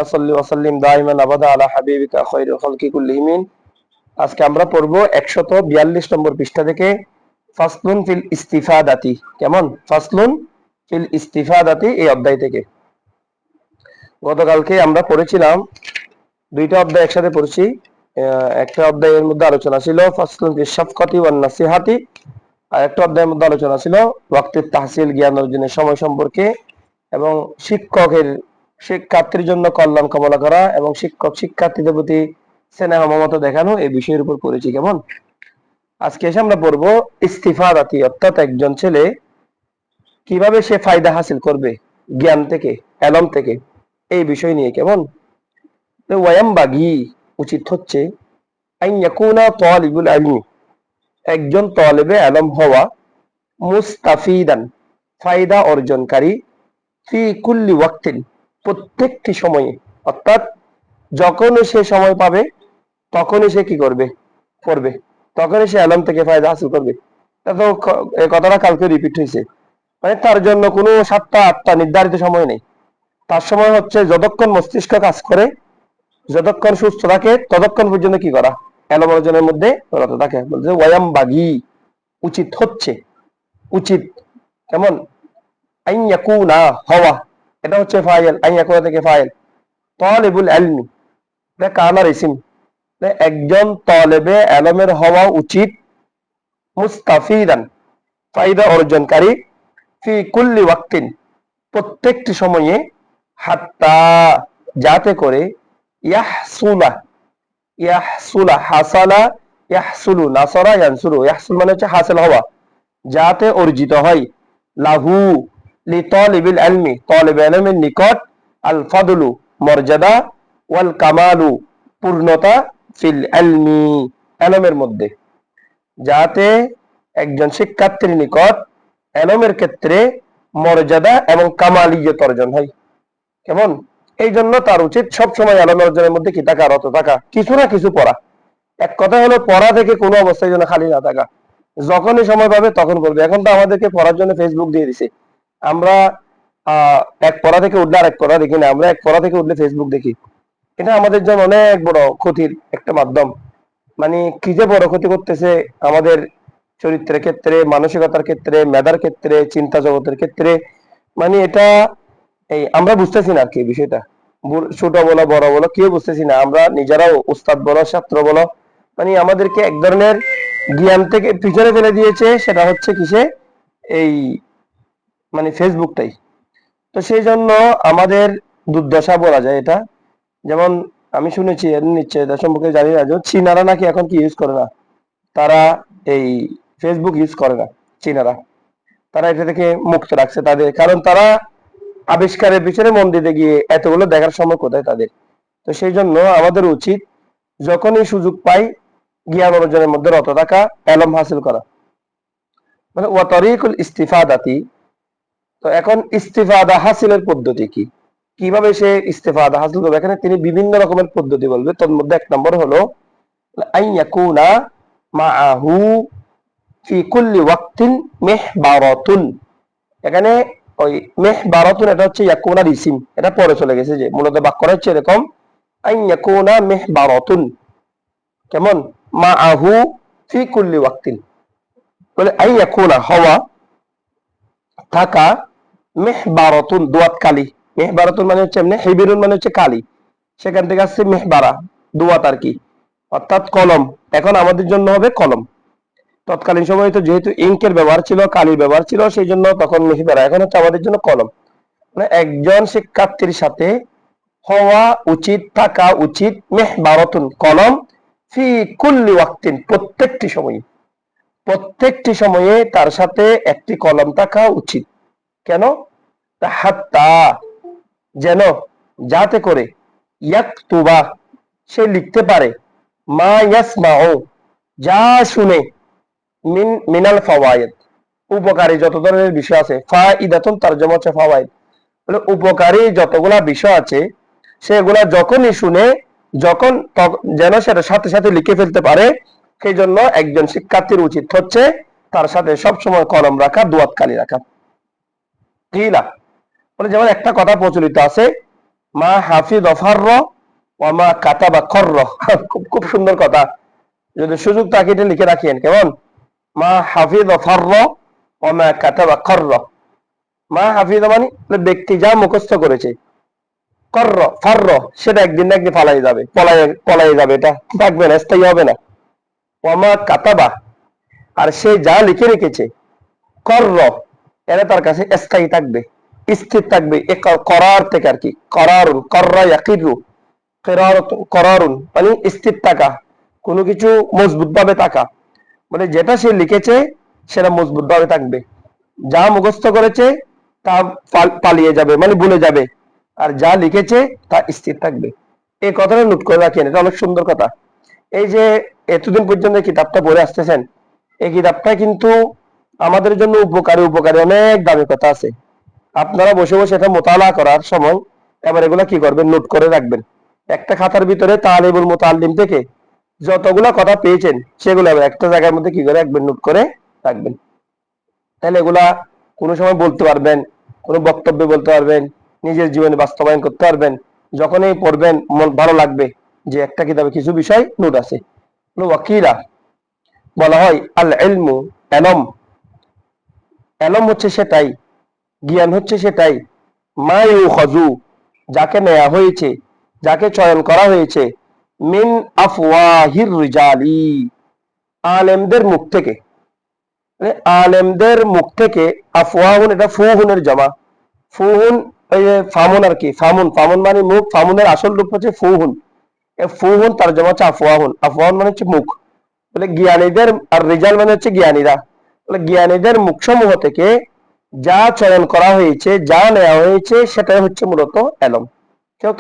সাল্লি ওয়া সাল্লিম দাইমান আবাদা আলা হাবিবিকা খায়রুল খালকি কুল্লিহিম। আজকে আমরা পড়ব 142 নম্বর পৃষ্ঠা থেকে ফাসলুন ফিল ইস্তিফাদাতি। কেমন? ফাসলুন ফিল ইস্তিফাদাতি, এই অধ্যায় থেকে। গতকালকে আমরা পড়েছিলাম দুইটা অধ্যায় একসাথে পড়ছি। একটা অধ্যায়ের মধ্যে আলোচনা ছিল ফাসলুন ফিল শাফকাতি ওয়ান নাসিহাতি, আর একটা অধ্যায়ের মধ্যে আলোচনা ছিল ওয়াক্তিত তাহসিল, জ্ঞান অর্জনের সময় সম্পর্কে, এবং শিক্ষার্থীর জন্য কল্যাণ কামনা করা এবং শিক্ষক শিক্ষার্থীদের প্রতি স্নেহ মমতা দেখানো, এই বিষয়ের উপর পড়েছি। কেমন? আজকে এসে আমরা পড়বো ইস্তিফাদাতি, অর্থাৎ একজন ছেলে কিভাবে সে ফায়দা হাসিল করবে জ্ঞান থেকে, এলম থেকে, এই বিষয় নিয়ে। কেমন? ওয়ায়াম বাগি, উচিত হচ্ছে আন ইয়াকুনা তালিবুল ইলমি, একজন তালিবে এলম হওয়া, মুস্তাফিদান, ফায়দা অর্জনকারী, ফি কুল্লি ওয়াক্তিন, প্রত্যেকটি সময়ে, অর্থাৎ যখনই সে সময় পাবে তখনই সে কি করবে? পড়বে। তখনই সে এলম থেকে ফায়দা হাসিল করবে। তো এই কথাটা কালকে রিপিট হয়েছে। মানে তার জন্য কোনো 7টা 8টা নির্ধারিত সময় নেই। তার সময় হচ্ছে যতক্ষণ মস্তিষ্ক কাজ করে, যতক্ষণ সুস্থ থাকে, ততক্ষণ পর্যন্ত কি করা? এলম অর্জনের মধ্যে রত থাকে। বলছে ওয়ায়াম বাগি, উচিত হচ্ছে, উচিত। কেমন? আন ইয়াকুনা, হওয়া, এটা হচ্ছে ফাইল। আন ইয়াকুনা থেকে ফাইল। তালিবুল ইলমি, এটা কানার ইসিম। একজন তালেবে এলমের হওয়া উচিত, মুস্তাফিদান, ফায়দা অর্জনকারী, ফি কুল্লি ওয়াক্তিন, প্রত্যেকটি সময়ে, হাত্তা, যাতে করে, ইয়াহসুলা, ইয়াহসুলা, হাসালা, ইয়াহসুলু, নাসরা, ইয়ানসুরু, ইয়াহসুল মানে হচ্ছে হাসিল হওয়া, যাতে অর্জিত হয়, লাহু, লি তালিবিল ইলমি, তালিবে ইলমের নিকট, আল ফাদলু, মর্যাদা, ওয়াল কামালু, পূর্ণতা, ফিল ইলমি, ইলমের মধ্যে, যাতে একজন শিক্ষার্থীর নিকট এলমের ক্ষেত্রে মর্যাদা এবং কামালিয়ত অর্জন হয়। কেমন? এই জন্য তার উচিত সবসময় এলম অর্জনের মধ্যে কি থাকা? রত থাকা, কিছু না কিছু পড়া। এক কথা হলো পড়া থেকে কোনো অবস্থায় যেন খালি না থাকা, যখনই সময় পাবে তখন করবে। এখন তো আমাদেরকে পড়ার জন্য ফেসবুক দিয়ে দিছে। আমরা এক পড়া থেকে উঠলে আরেক পড়া দেখি না, আমরা এক পড়া থেকে উঠলে ফেসবুক দেখি। এটা আমাদের জন্য অনেক বড় ক্ষতির একটা মাধ্যম। মানে কি যে বড় ক্ষতি করতেছে আমাদের চরিত্রের ক্ষেত্রে, মানসিকতার ক্ষেত্রে, মেধার ক্ষেত্রে, চিন্তা জগতের ক্ষেত্রে। মানে এটা আমরা বুঝতেছি না আর কি বিষয়টা। ছোট বলো বড় বলো কেউ বুঝতেছি না। আমরা নিজেরাও, উস্তাদ বলো ছাত্র বলো, মানে আমাদেরকে এক ধরনের জ্ঞান থেকে পিছনে ফেলে দিয়েছে। সেটা হচ্ছে কিসে? এই মানে ফেসবুকটাই। তো সেই জন্য আমাদের দুর্দশা বলা যায় এটা। যেমন আমি শুনেছি, নিশ্চয় তার সম্পর্কে জানি না, যে চীনারা নাকি এখন কি ইউজ করে না, তারা এই ফেসবুক ইউজ করে না। চীনারা, তারা এটা থেকে মুক্ত রাখছে তাদের, কারণ তারা আবিষ্কারের পিছনে মন দিতে গিয়ে এতগুলো দেখার সময় কোথায় তাদের। তো সেই জন্য আমাদের উচিত যখনই সুযোগ পাই জ্ঞান অর্জনের মধ্যে রত থাকা, এলম হাসিল করা। মানে ওয়া তরিকুল ইস্তিফাদাতি। তো এখন ইস্তিফাদা হাসিলের পদ্ধতি কি, কিভাবে সে ইস্তিফাদা হাসিল করবে? এখানে তিনি বিভিন্ন রকমের পদ্ধতি বলবে। তার মধ্যে এক নম্বর হলো আন ইয়াকুনা মাআহু ফি কুল্লি ওয়াক্তিন মিহবারাতুন। এখানে ওই মিহবারাতুন, এটা হচ্ছে ইয়াকুনার ইসিম, এটা পরে চলে গেছে। যে মূলত বাক্যটা হচ্ছে এরকম, আন ইয়াকুনা মিহবারাতুন। কেমন? মাআহু ফি কুল্লি ওয়াক্তিন, বলে আন ইয়াকুনা, হওয়া, থাকা, মিহবারাতুন, দুয়াত কালি। মিহবারাতুন মানে হচ্ছে এমনি, হিবিরুন মানে হচ্ছে কালি, সেখান থেকে আসছে মেহবারা, দুয়াত আর কি, অর্থাৎ কলম। এখন আমাদের জন্য হবে কলম। তৎকালীন সময়ে তো যেহেতু ইঙ্কের ব্যবহার ছিল, কালির ব্যবহার ছিল, সেই জন্য তখন মেহবারা। এখন হচ্ছে আমাদের জন্য কলম। মানে একজন শিক্ষার্থীর সাথে হওয়া উচিত, থাকা উচিত, মেহবারাতুন, কলম, ফি কুল্লি ওয়াক্তিন, প্রত্যেকটি সময়ে, প্রত্যেকটি সময়ে তার সাথে একটি কলম থাকা উচিত। কেন? হাত্তা, যেন, যাতে করে, ইয়াকতুবা, সে লিখতে পারে, মা ইয়াসমাউ, যা শুনে, মিনাল ফাওয়ায়েদ, উপকারী যত ধরনের বিষয় আছে। ফাইদাতুন তরজমা হচ্ছে ফাওয়ায়েদ, মানে উপকারী যতগুলা বিষয় আছে সেগুলা যখনই শুনে, যখন যেন সেটা সাথে সাথে লিখে ফেলতে পারে। সেই জন্য একজন শিক্ষার্থীর উচিত হচ্ছে তার সাথে সবসময় কলম রাখা, দুয়াত কালি রাখা। কিলা, মানে যেমন একটা কথা প্রচলিত আছে মা হাফিজ অফার ওয়া মা কাতাবা খর্র। খুব খুব সুন্দর কথা, যদি সুযোগ থাকে এটা লিখে রাখেন কেমন। মা হাফিজ অফার ওয়া মা কাতাবা খর্র। মা হাফিজ মানে ব্যক্তি যা মুখস্থ করেছে, কর্র ফার্র সেটা একদিন না একদিন পালাই যাবে, পলাই যাবে, এটা থাকবে না, স্থায়ী হবে না। ওয়া মা কাতাবা আর সে যা লিখে রেখেছে, কর্র এরা তার কাছে স্থায়ী থাকবে, স্থির থাকবে। করার থেকে আর কি, করারুন কর্রা ইয়াকিরু, করারুন মানে স্থির থাকা, কোনো কিছু মজবুত ভাবে থাকা, মানে যেটা সে লিখেছে সেটা মজবুত ভাবে থাকবে। যা মুখস্থ করেছে তা পালিয়ে যাবে মানে ভুলে যাবে, আর যা লিখেছে তা স্থির থাকবে। এই কথাটা নোট করে রাখেন, এটা অনেক সুন্দর কথা। এই যে এতদিন পর্যন্ত কিতাবটা পড়ে আসতেছেন, এই কিতাবটা কিন্তু আমাদের জন্য উপকারী উপকারী অনেক দামি কথা আছে। আপনারা বসে বসে এটা মোতালা করার সময় এবার এগুলা কি করবেন, নোট করে রাখবেন একটা খাতার ভিতরে। তালিবুল মুতাল্লিম থেকে যতগুলা কথা পেয়েছেন সেগুলো আবার একটা জায়গার মধ্যে কি করে রাখবেন, নোট করে রাখবেন। তাহলে এগুলা কোনো সময় বলতে পারবেন, কোনো বক্তব্যে বলতে পারবেন, নিজের জীবনে বাস্তবায়ন করতে পারবেন। যখনই পড়বেন মন ভালো লাগবে যে একটা কিতাবে কিছু বিষয় নোট আছে। ওয়াকিলা বলা হয় আল ইলমু এলম, এলম হচ্ছে সেটাই, জ্ঞান হচ্ছে সেটাই, মা ইউখাযু যাকে নেওয়া হয়েছে, যাকে চয়ন করা হয়েছে, মিন আফওয়াহির রিজালি আলেমদের মুখ থেকে। মানে আলেমদের মুখ থেকে, আফওয়াহুন এটা ফুহুনের জমা, ফুহুন এই যে ফামুন আর কি, ফামুন ফামুন মানে মুখ, ফামুনের আসল রূপ হচ্ছে ফুহুন, ফুহুন তার জমা হচ্ছে আফওয়াহুন, আফওয়াহুন মানে হচ্ছে মুখ। বলে জ্ঞানীদের, আর রিজাল মানে হচ্ছে জ্ঞানীরা, বলে জ্ঞানীদের মুখসমূহ থেকে যা চয়ন করা হয়েছে, যা নেওয়া হয়েছে সেটাই হচ্ছে মূলত এলম।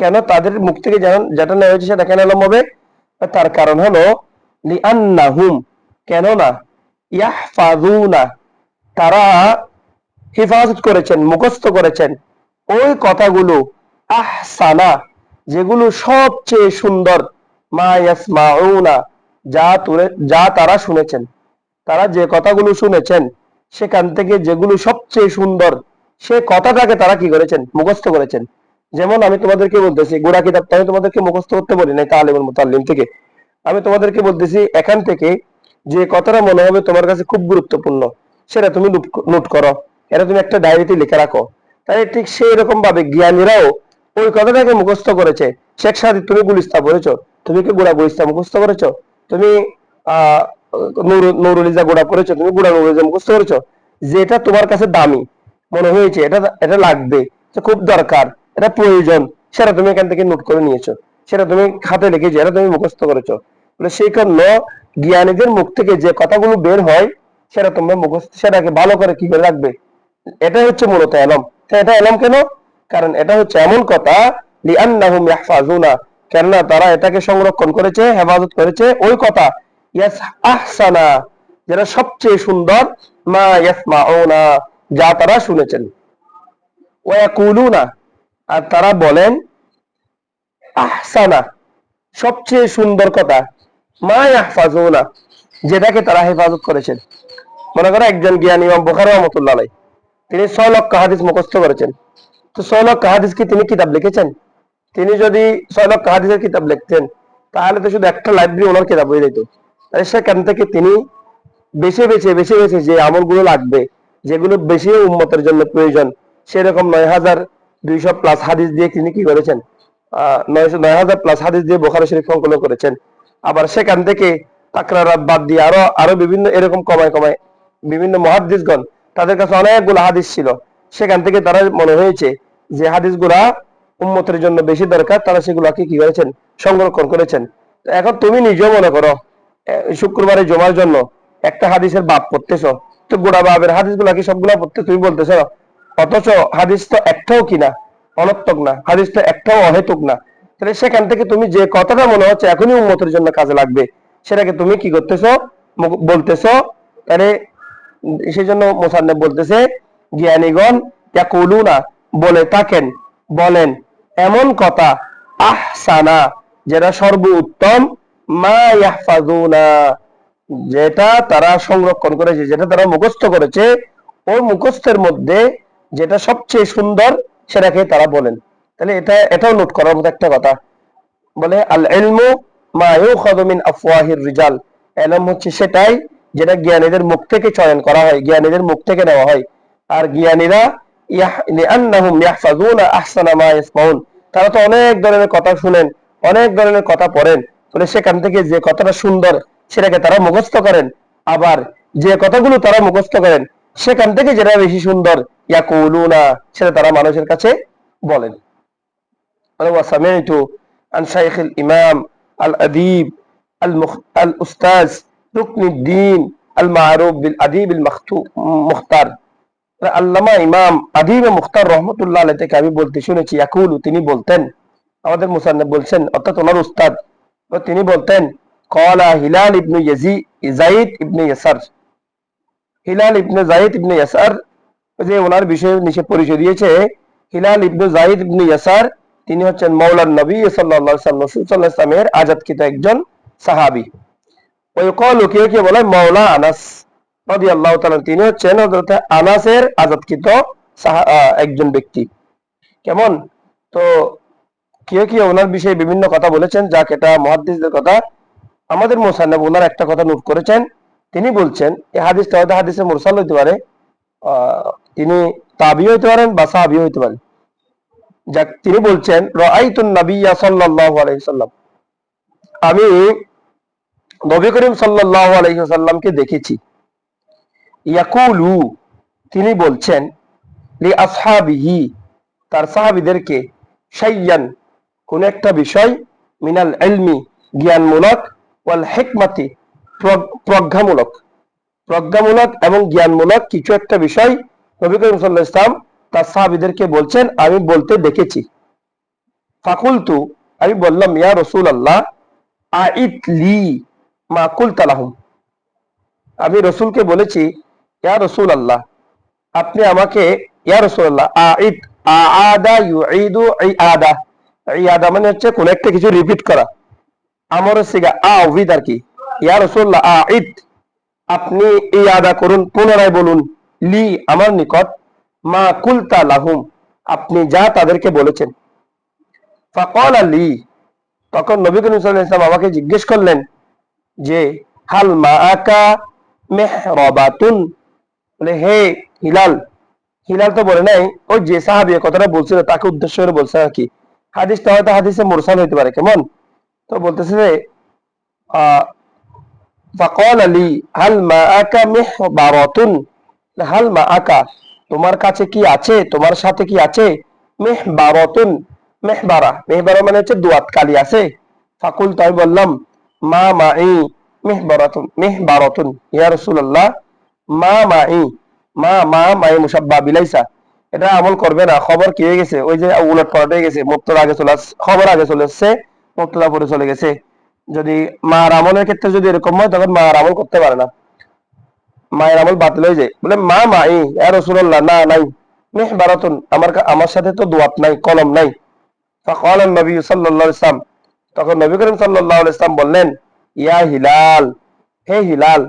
কেন তাদের মুখ থেকে যেটা নেওয়া হয়েছে সেটা কেন এলম হবে? তার কারণ হলো লিআন্নাহুম কেননা, ইয়াহফাযুনা তারা হেফাজত করেছেন, মুখস্থ করেছেন ওই কথাগুলো, আহসানা যেগুলো সবচেয়ে সুন্দর, মা ইয়াসমাউনা যা তারা শুনেছেন, তারা যে কথাগুলো শুনেছেন সেখান থেকে যেগুলো সবচেয়ে সুন্দর সে কথাটাকে তারা কি করেছেন, মুখস্থ করেছেন। যেমন আমি তোমাদেরকে বলতেছি, গোড়া কিতাবটা আমি তোমাদেরকে মুখস্থ করতে বলি নাই, তালিমুল মুতাল্লিম থেকে আমি তোমাদেরকে বলতেছি, এখান থেকে যে কথাটা মনে হবে তোমার কাছে খুব গুরুত্বপূর্ণ সেটা তুমি নোট করো, এটা তুমি একটা ডায়েরিতে লিখে রাখো। তাই ঠিক সেই রকম ভাবে জ্ঞানীরাও ওই কথাটাকে মুখস্থ করেছে। শেখ সাদি তুমি গুলিস্তা পড়েছো, তুমি কি গোড়া গুলিস্তা মুখস্থ করেছো? তুমি আহ নুরুলিজা গোড়া করেছো, তুমি গোড়া নুরুলিজা মুখস্থ করেছো। যেটা তোমার কাছে দামি মনে হয়েছে, এটা এটা লাগবে, খুব দরকার, এটা প্রয়োজন, সেটা তুমি এখান থেকে নোট করে নিয়েছো, সেটা তুমি খাতে লিখেছো, এটা তুমি মুখস্থ করেছো। সেই কারণে জ্ঞানীদের মুখ থেকে যে কথাগুলো বের হয় সেটা তোমরা মুখস্থ, সেটাকে ভালো করে কি করে রাখবে, এটাই হচ্ছে মূলত এলম। এটা এলম কেন? কারণ এটা হচ্ছে এমন কথা, লিআন্নাহুম ইয়াহফাযুনা কেননা তারা এটাকে সংরক্ষণ করেছে, হেফাজত করেছে ওই কথা, ইয়াস আহসানা যেটা সবচেয়ে সুন্দর, মা ইয়াসমাউনা যা তারা শুনেছেন, ওয়া ইয়াকুলুনা আর তারা বলেন, আহসানা সবচেয়ে সুন্দর কথা, মা ইয়াহফাযুনা যেটাকে তারা হেফাজত করেছেন। মনে করো একজন জ্ঞানী ইমাম বুখারী রাহমাতুল্লাহ আলাইহি, তিনি 6 লক্ষ হাদিস মুখস্থ করেছেন। তো 6 লক্ষ হাদিস কি তিনি কিতাব লিখেছেন? তিনি যদি 6 লক্ষ হাদিসের কিতাব লিখতেন তাহলে তো শুধু একটা লাইব্রেরি ওনার কিতাব হয়ে যেত। তাই সেখান থেকে তিনি বেছে বেছে যে আমলগুলো লাগবে, যেগুলো বেশি উম্মতের জন্য প্রয়োজন, সেরকম 9200 প্লাস হাদিস দিয়ে তিনি কি করেছেন, 9000 প্লাস হাদিস দিয়ে বুখারী শরীফ সংকলন করেছেন। আবার সেখান থেকে তাকরারাত বাদ দিয়ে আরো বিভিন্ন এরকম কমায় বিভিন্ন মুহাদ্দিসগণ তাদের কাছে অনেকগুলো হাদিস ছিল, সেখান থেকে তারা মনে হয়েছে যে হাদিসগুলা উম্মতের জন্য বেশি দরকার, তারা সেগুলাকে কি করেছেন, সংরক্ষণ করেছেন। এখন তুমি নিজেও মনে করো শুক্রবারে জমার জন্য একটা হাদিসের বাব পড়তেছো, তো গোড়া বাবের হাদিসগুলা কি সবগুলা পড়তে তুমি বলতেছো, অথচ হাদিস তো একটাও কিনা অনর্থক না, হাদিস তো একটাও অহেতুক না। তাহলে সেখান থেকে তুমি যে কথাটা মনে হচ্ছে এখনই উম্মতের জন্য কাজে লাগবে সেটাকে তুমি কি করতেছো, বলতেছো। আরে সেই জন্য মুসান্নিফ বলতেছে, জ্ঞানীগণ ইয়াকুলুনা বলে থাকেন, বলেন এমন কথা, আহসানা যেটা সর্বোত্তম, মা ইয়াহফাযুনা যেটা তারা সংরক্ষণ করেছে, যেটা তারা মুখস্থ করেছে, ওই মুখস্থের মধ্যে যেটা সবচেয়ে সুন্দর সেটাকে তারা বলেন। তাহলে এটাও নোট করার মতো একটা কথা। বলে আল ইলমু মা ইউখাযু মিন আফওয়াহির রিজাল, ইলম হচ্ছে সেটাই যেটা জ্ঞানীদের মুখ থেকে চয়ন করা হয়, জ্ঞানীদের মুখ থেকে নেওয়া হয়। আর জ্ঞানীরা লিআন্নাহুম ইয়াহফাযুনা আহসানা মা ইয়াসমাউন, তারা তো অনেক ধরনের কথা শুনেন, অনেক ধরনের কথা পড়েন, বলে সেখান থেকে যে কথাটা সুন্দর সেটাকে তারা মুখস্থ করেন। আবার যে কথাগুলো তারা মুখস্থ করেন সেখান থেকে যেটা বেশি সুন্দর ইয়াকুলুনা, সেটা তারা মানুষের কাছে বলেন। وسمعت عن شيخ الإمام الأديب الأستاذ ركن الدين المعروف بالأديب المختار আল্লামা ইমাম আদিব মুখতার রহমতুল্লাহ আলাইহি থেকে আমি বলতে শুনেছি, ইয়াকুলু, তিনি বলতেন, আমাদের মুসান্নিফ বলছেন অর্থাৎ ওনার উস্তাদ, তিনি বলতেন ক্বালা হিলাল ইবনে যায়েদ ইবনে ইয়াসার, হিলাল ইবনে যায়েদ ইবনে ইয়াসার, যে ওনার বিষয়ে নিচে পরিচয় দিয়েছে, হিলাল ইবনে যায়েদ ইবনে ইয়াসার তিনি হচ্ছেন মাওলানা নবী সাল্লাল্লাহু আলাইহি ওয়াসাল্লাম, রাসূল সাল্লাল্লাহু আলাইহি ওয়াসাল্লামের আজাদকৃত একজন সাহাবী। ওই কল কে বলে মাওলা আনাস রাদিয়াল্লাহু তাআলা, তিনি হচ্ছেন হযরত আনাসের আজাদকৃত একজন ব্যক্তি। কেমন? তো কে ওনার বিষয়ে বিভিন্ন কথা বলেছেন, যাক এটা মুহাদ্দিসদের কথা। আমাদের মুসান্নিফ ওনার একটা কথা নোট করেছেন, তিনি বলছেন এই হাদিসটা হয়তো হাদিসে মুরসাল হইতে পারে, তিনি তাবী হইতে পারেন বা সাহাবী হইতে পারেন। যাক, তিনি বলছেন রাআইতুন নাবিয়্যা সাল্লাল্লাহু আলাইহি ওয়াসাল্লাম, আমি নবী করিম সাল্লাল্লাহু আলাইহি ওয়াসাল্লামকে দেখেছি, ইয়াকুলু, তিনি বলছেন, লি আসহাবিহি, তার সাহাবীদেরকে, শাইয়ান, কোন একটা বিষয়, মিনাল ইলমি, জ্ঞানমূলক, ওয়াল হিকমাতি, প্রজ্ঞামূলক এবং জ্ঞানমূলক কিছু একটা বিষয় নবী করিম সাল্লাল্লাহু আলাইহি ওয়াসাল্লাম তার সাহাবীদেরকে বলছেন, আমি বলতে দেখেছি। ফাকুলতু, আমি বললাম, ইয়া রাসূলুল্লাহ আইতলি মা কুলতা লাহুম, আমি রাসূলকে বলেছি, ইয়া রাসূলুল্লাহ, আপনি আমাকে, ইয়া রাসূলুল্লাহ, আআদা ইউঈদু ইআদা, ইআদা মানে হচ্ছে কোন একটা কিছু রিপিট করা, আমরের সিগা আউযিদ আর কি। ইয়া রাসূলুল্লাহ আইত, আপনি ইআদা করুন, পুনরায় বলুন, লি, আমার নিকট, মা কুলতা লাহুম, আপনি যা তাদেরকে বলেছেন। ফাকালা লি, তখন নবী করিম সাল্লাল্লাহু আলাইহি ওয়াসাল্লাম আমাকে জিজ্ঞেস করলেন যে হাল মাআকা মিহরাবাতুন, বলে হে হিলাল, হিলাল তো বলে নাই, ওই যে সাহাবী কথাটা বলছিল তাকে উদ্দেশ্য করে বলছে আর কি, হাদিসটা হয়তো হাদিসে মুরসাল হইতে পারে। কেমন? তো বলতেছে যে ফাকালা লি হাল মাআকা মিহবারাতুন, হাল মাআকা, তোমার কাছে কি আছে, তোমার সাথে কি আছে, মিহবারাতুন, মেহবারা মানে হচ্ছে দুয়াত কালি আছে। ফাকুল, তাই বললাম, মা মাই মিহবারাতুন, ইয়া রাসূলুল্লাহ, মা মাই মুসাব্বা বিলাইসা, এটা আমল করবে না, খবর কি হয়ে গেছে, ওই যে উলট পালট হয়ে গেছে, মুক্তদা আগে চলে আসছে, খবর আগে চলে আসছে, মুক্তদা পরে চলে গেছে। যদি মার আমলের ক্ষেত্রে যদি এরকম হয় তখন মার আমল করতে পারে না, মায়ের আমল বাতিল হয়ে যায়। বলে মা মাই ইয়া রাসূলুল্লাহ, না নাই, মিহবারাতুন, আমার সাথে তো দুয়াত নাই, কলম নাই। ফাকাল নবী সাল্লাল্লাহু আলাইহি ওয়াসাল্লাম, তখন নবী করিম সাল্লাল্লাহু আলাইহি ওয়াসাল্লাম বললেন, ইয়া হিলাল, হে হিলাল,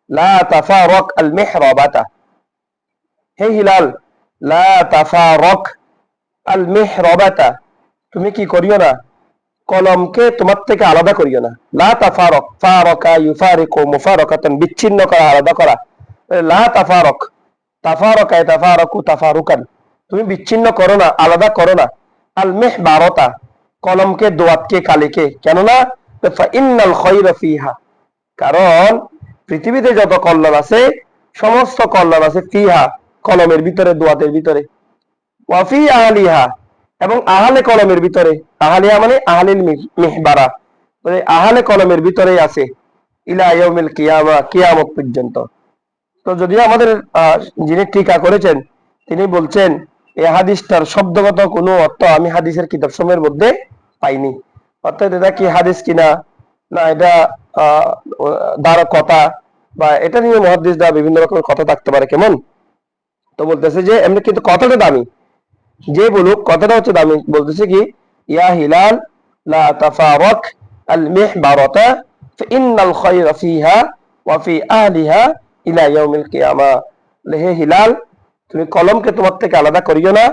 লা তাফারাক আল মিহরাবাতা, হে হিলাল, লা তাফারাক আল মিহরাবাতা, তুমি কি করিও না, কলমকে তোমার থেকে আলাদা করিও না। লা তাফারাক, ফারাকা ইউফারিকু মুফারাকাতান, বিচ্ছিন্ন করা, আলাদা করা। লা তাফারাক, তাফারাকা তাফারাকু তাফারুকান, তুমি বিচ্ছিন্ন করো না, আলাদা করো না। আল মিহবারাতা, কলমকে, দোয়াতকে, কালিকে, কেননা ফাইন্নাল খায়রা ফিহা, কারণ পৃথিবীতে যত কল্যাণ আছে সমস্ত কল্যাণ আছে ফিহা, কলমের ভিতরে, দোয়াতের ভিতরে, ওয়াফি আহলিহা, এবং আহলে কলমের ভিতরে, আহলিহা মানে আহলিল মিহবারা, মানে আহলে কলমের ভিতরেই আছে, ইলা ইয়াউমিল কিয়ামা, কিয়ামত পর্যন্ত। তো যদিও আমাদের যিনি টিকা করেছেন তিনি বলছেন এই হাদিসটার শব্দগত কোনো অর্থ আমি হাদিসের কিতাব সমূহের মধ্যে পাইনি, অর্থাৎ এটা কি হাদিস কিনা, না এটা দ্বারা কথা, বা এটা নিয়ে মুহাদ্দিস দ্বারা বিভিন্ন রকমের কথা থাকতে পারে। কেমন? তো বলতেছে যে এমনি কিন্তু কথাটা দামি, যে বলুক কথাটা হচ্ছে দামি। বলতেছে কি, ইয়া হিলাল লা তাফারাক আল মিহবারাতা ফাইন্নাল খায়রা ফিহা ওয়া ফি আহলিহা ইলা ইয়াউমিল কিয়ামা, হে হিলাল, তুমি কলমকে তোমার থেকে আলাদা করিও না,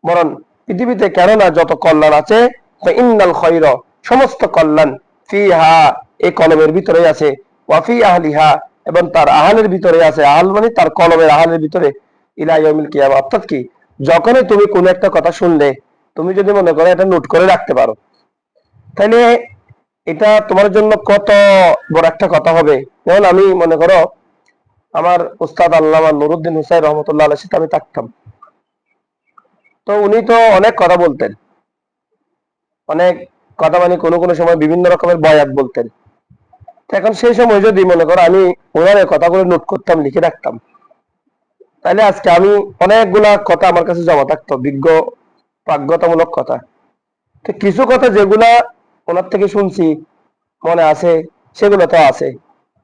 বরং পৃথিবীতে কেননা যত কল্যাণ আছে, ইন্নাল খৈর, সমস্ত কল্যাণ, ফিহা, এই কলমের ভিতরে আছে, ওয়াফি আহলিহা, এবং তার আহালের ভিতরে আছে। আহাল মানে তার কলমের আহালের ভিতরে, ইলা ইয়াউমিল কিয়ামা। অর্থাৎ কি, যখনই তুমি কোনো একটা কথা শুনলে, তুমি যদি মনে করো এটা নোট করে রাখতে পারো, তাহলে এটা তোমার জন্য কত বড় একটা কথা হবে। যেমন আমি মনে করো আমার উস্তাদ আল্লামা নুরুদ্দিন হুসাইন রহমতুল্লাহ আলাইহির সাথে আমি থাকতাম। তো উনি তো অনেক কথা বলতেন, অনেক কথা, মানে কোনো কোনো সময় বিভিন্ন রকমের বয়াত বলতেন। তো এখন সেই সময় যদি মনে করো আমি ওনার এই কথাগুলো নোট করতাম, লিখে রাখতাম, তাহলে আজকে আমি অনেকগুলা কথা আমার কাছে জমা থাকতো, বিজ্ঞ প্রাজ্ঞতামূলক কথা। তো কিছু কথা যেগুলা ওনার থেকে শুনছি, মনে আছে, সেগুলো তো আছে,